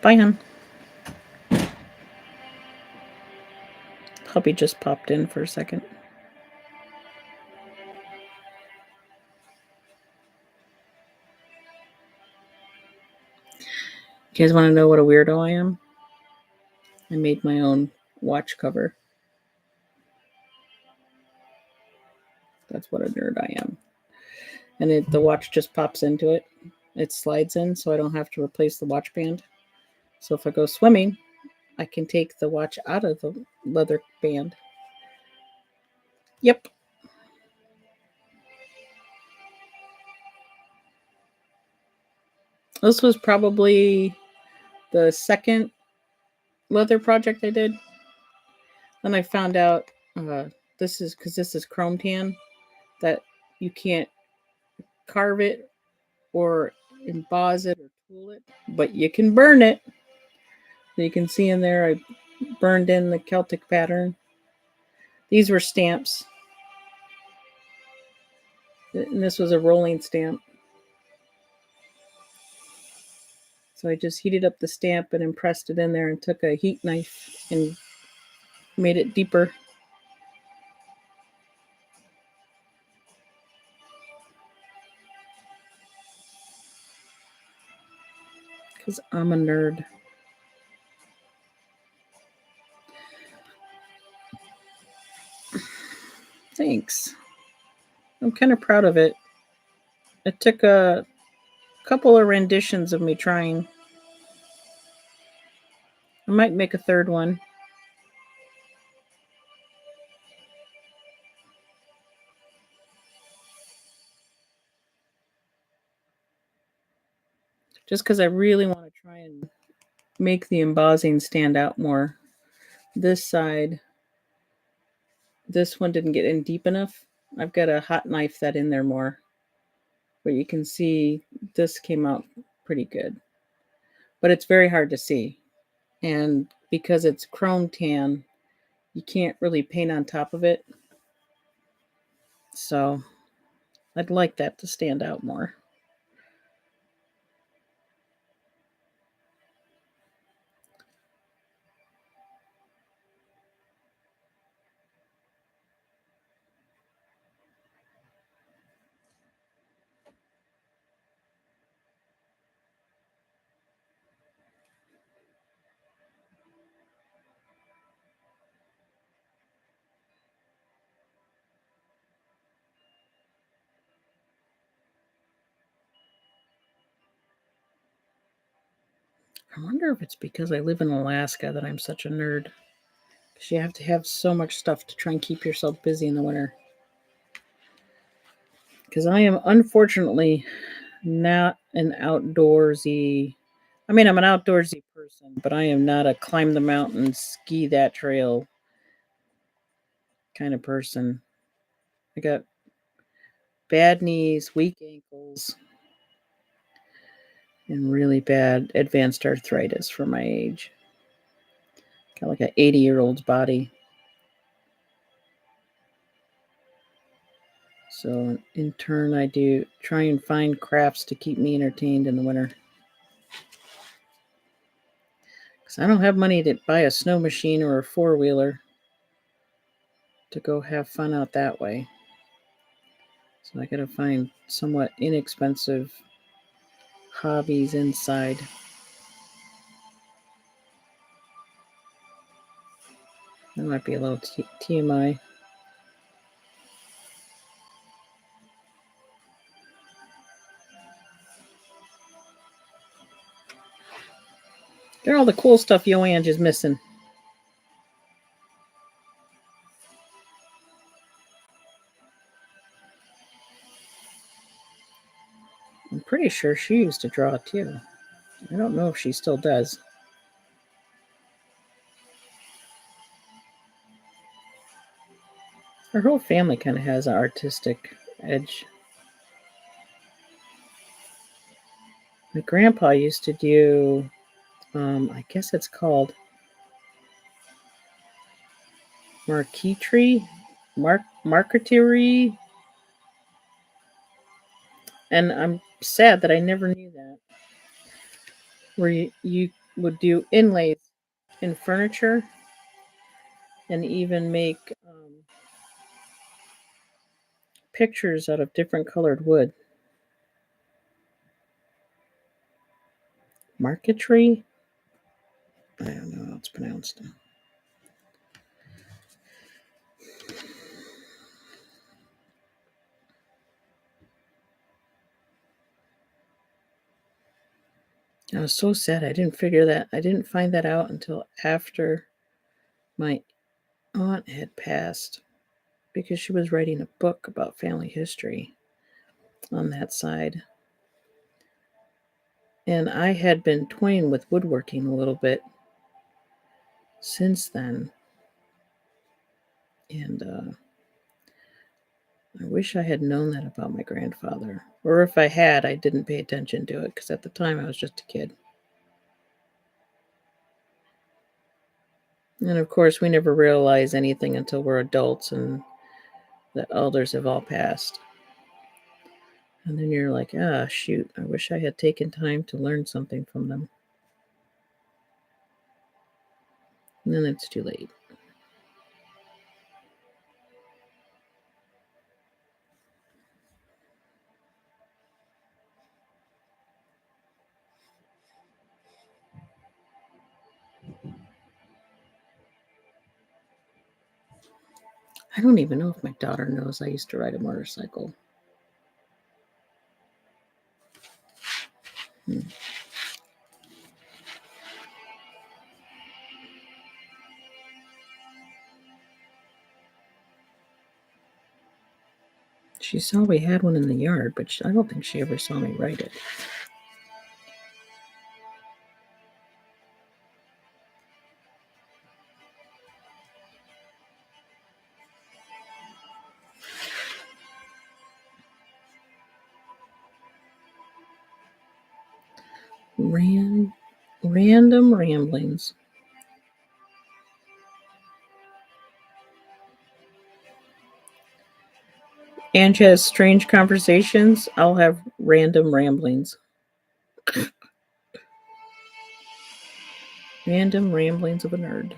Bye, hon. Hubby just popped in for a second. You guys want to know what a weirdo I am? I made my own watch cover. That's what a nerd I am. And the watch just pops into it. It slides in, so I don't have to replace the watch band. So if I go swimming, I can take the watch out of the leather band. Yep. This was probably the second leather project I did. Then I found out this is chrome tan, that you can't carve it or emboss it or tool it, but you can burn it. So you can see in there I burned in the Celtic pattern. These were stamps, and this was a rolling stamp. So I just heated up the stamp and impressed it in there and took a heat knife and made it deeper. Because I'm a nerd. Thanks. I'm kind of proud of it. It took a couple of renditions of me trying. I might make a third one. Just because I really want to try and make the embossing stand out more. This side, this one didn't get in deep enough. I've got to hot knife that in there more. But you can see this came out pretty good. But it's very hard to see. And because it's chrome tan, you can't really paint on top of it. So I'd like that to stand out more. I wonder if it's because I live in Alaska that I'm such a nerd. Because you have to have so much stuff to try and keep yourself busy in the winter. Because I am unfortunately not an outdoorsy. I mean, I'm an outdoorsy person, but I am not a climb the mountain, ski that trail kind of person. I got bad knees, weak ankles, and really bad advanced arthritis for my age. Got like an 80-year-old's body. So in turn, I do try and find crafts to keep me entertained in the winter. Because I don't have money to buy a snow machine or a four-wheeler to go have fun out that way. So I gotta find somewhat inexpensive hobbies inside. That might be a little TMI. They're all the cool stuff Yoange is missing. I'm pretty sure she used to draw too. I don't know if she still does. Her whole family kind of has an artistic edge. My grandpa used to do, I guess it's called marquetry, marqueterie, and I'm sad that I never knew that. Where you would do inlays in furniture and even make pictures out of different colored wood. Marquetry? I don't know how it's pronounced. I was so sad I didn't figure that. I didn't find that out until after my aunt had passed because she was writing a book about family history on that side. And I had been toying with woodworking a little bit since then. And I wish I had known that about my grandfather. Or if I had, I didn't pay attention to it because at the time I was just a kid. And of course, we never realize anything until we're adults and the elders have all passed. And then you're like, ah, shoot, I wish I had taken time to learn something from them. And then it's too late. I don't even know if my daughter knows I used to ride a motorcycle. She saw we had one in the yard, but I don't think she ever saw me ride it. Random ramblings. Ange has strange conversations. I'll have random ramblings. Random ramblings of a nerd.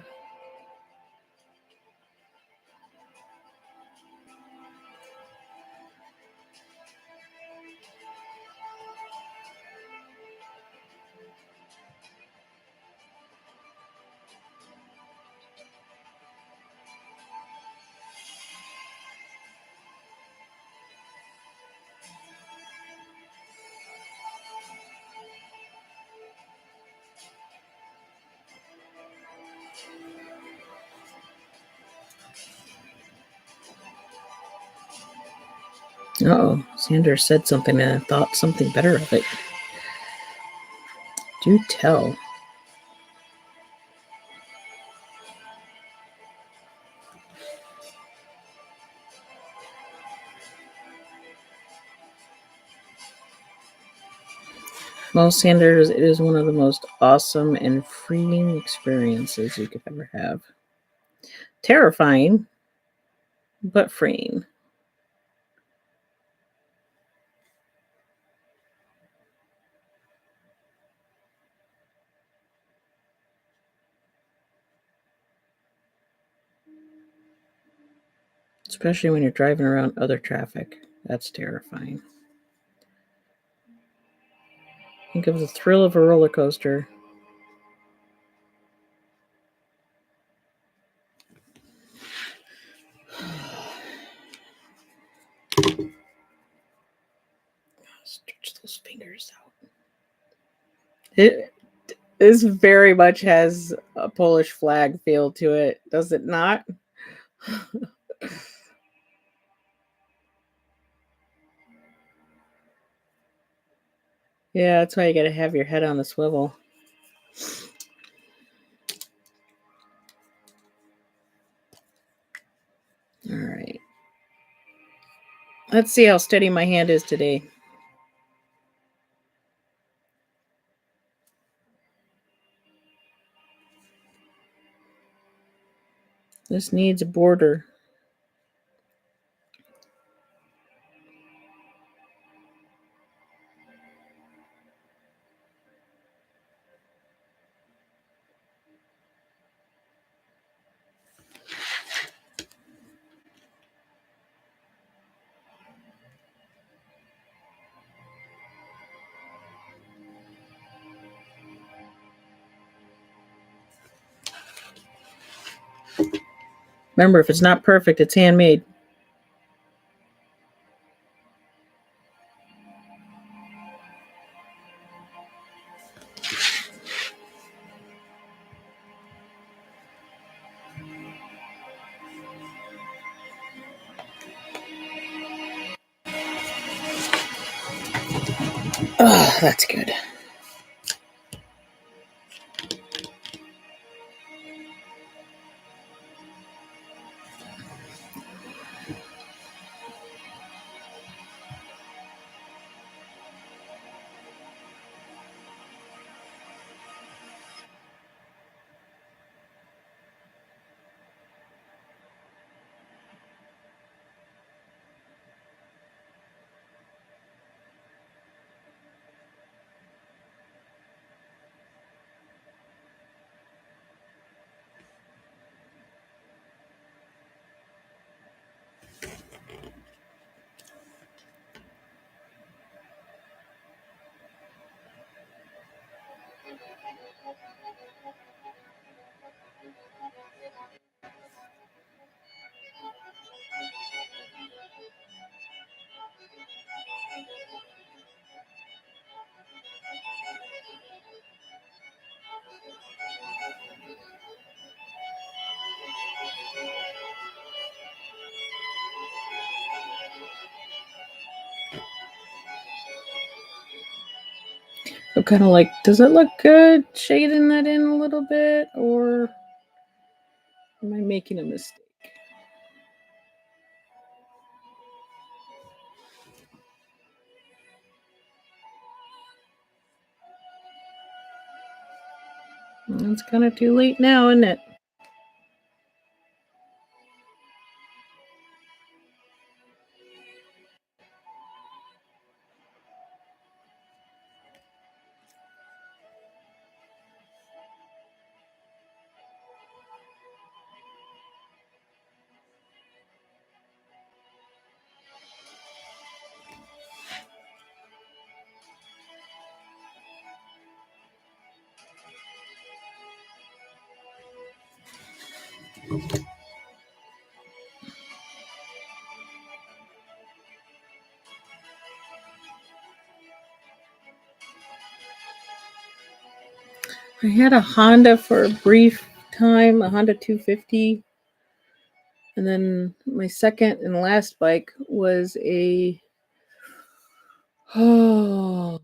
Uh-oh, Sanders said something and I thought something better of it. Do tell. Well, Sanders, it is one of the most awesome and freeing experiences you could ever have. Terrifying, but freeing. Especially when you're driving around other traffic. That's terrifying. Think of the thrill of a roller coaster. Stretch those fingers out. This very much has a Polish flag feel to it, does it not? Yeah, that's why you gotta have your head on the swivel. All right. Let's see how steady my hand is today. This needs a border. Remember, if it's not perfect, it's handmade. Oh, that's good. I'm kind of like, does it look good shading that in a little bit, or am I making a mistake? It's kind of too late now, isn't it? I had a Honda for a brief time, a Honda 250. And then my second and last bike was a, oh,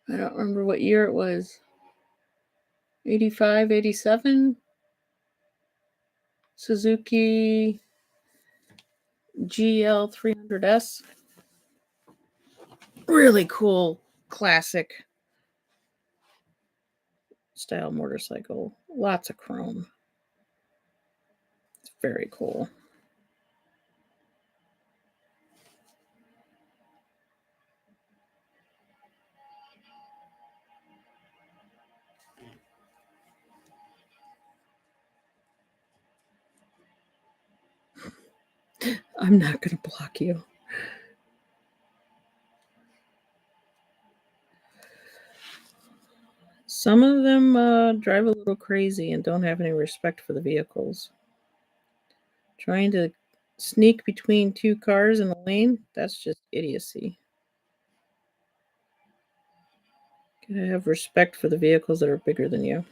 I don't remember what year it was. 85, 87. Suzuki GL 300S. Really cool classic style motorcycle. Lots of chrome. It's very cool. I'm not going to block you. Some of them drive a little crazy and don't have any respect for the vehicles. Trying to sneak between two cars in the lane, that's just idiocy. Gotta have respect for the vehicles that are bigger than you.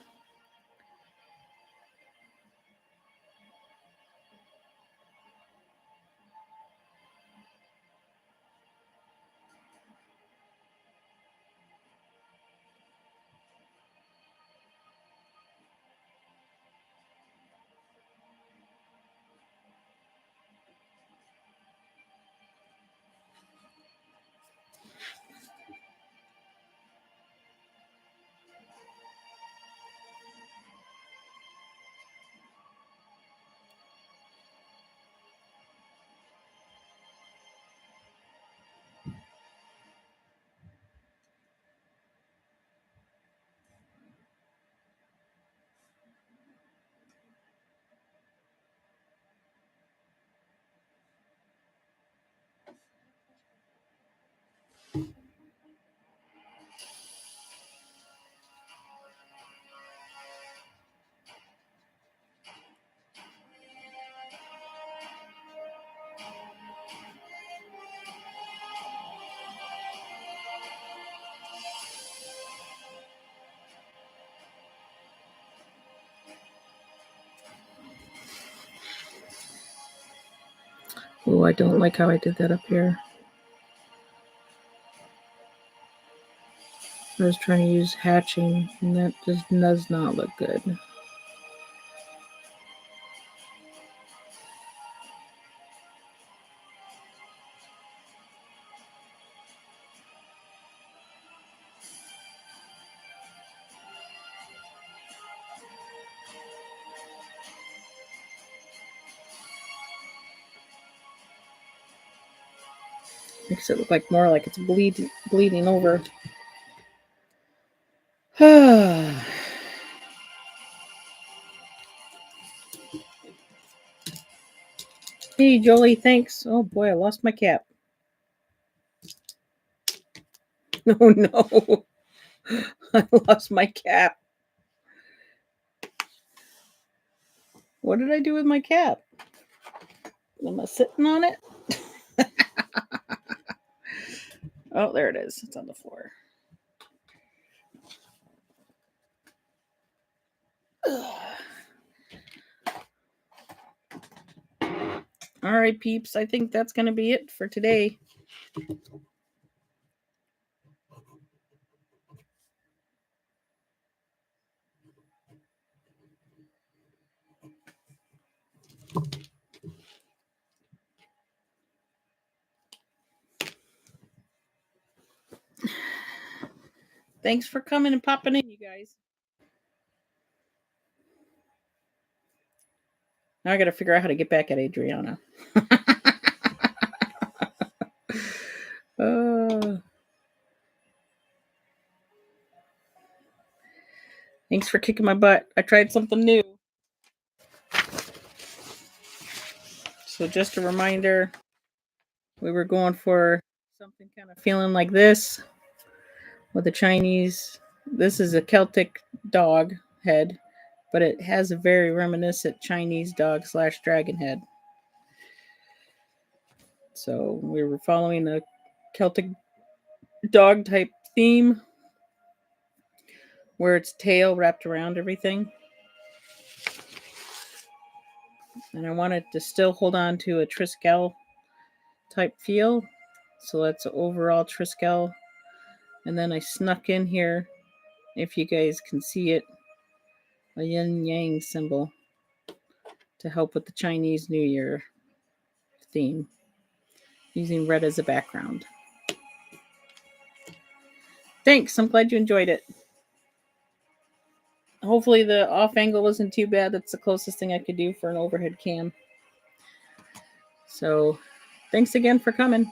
Oh, I don't like how I did that up here. I was trying to use hatching, and that just does not look good. Makes it look like more like it's bleeding over. Hey, Jolie, thanks. Oh boy, I lost my cap. Oh no, I lost my cap. What did I do with my cap? Am I sitting on it? Oh, there it is. It's on the floor. All right, peeps. I think that's going to be it for today. Thanks for coming and popping in, you guys. Now I got to figure out how to get back at Adriana. Thanks for kicking my butt. I tried something new. So just a reminder, we were going for something kind of feeling like this with a Chinese. This is a Celtic dog head, but it has a very reminiscent Chinese dog / dragon head. So we were following a Celtic dog type theme where its tail wrapped around everything. And I wanted to still hold on to a Triskel type feel. So that's overall Triskel. And then I snuck in here, if you guys can see it, a yin yang symbol to help with the Chinese New Year theme, using red as a background. Thanks. I'm glad you enjoyed it. Hopefully the off angle wasn't too bad. That's the closest thing I could do for an overhead cam. So thanks again for coming.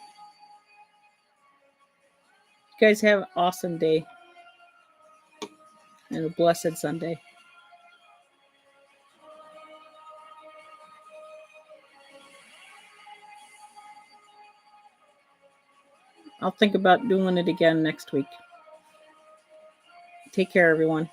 You guys have an awesome day and a blessed Sunday. I'll think about doing it again next week. Take care, everyone.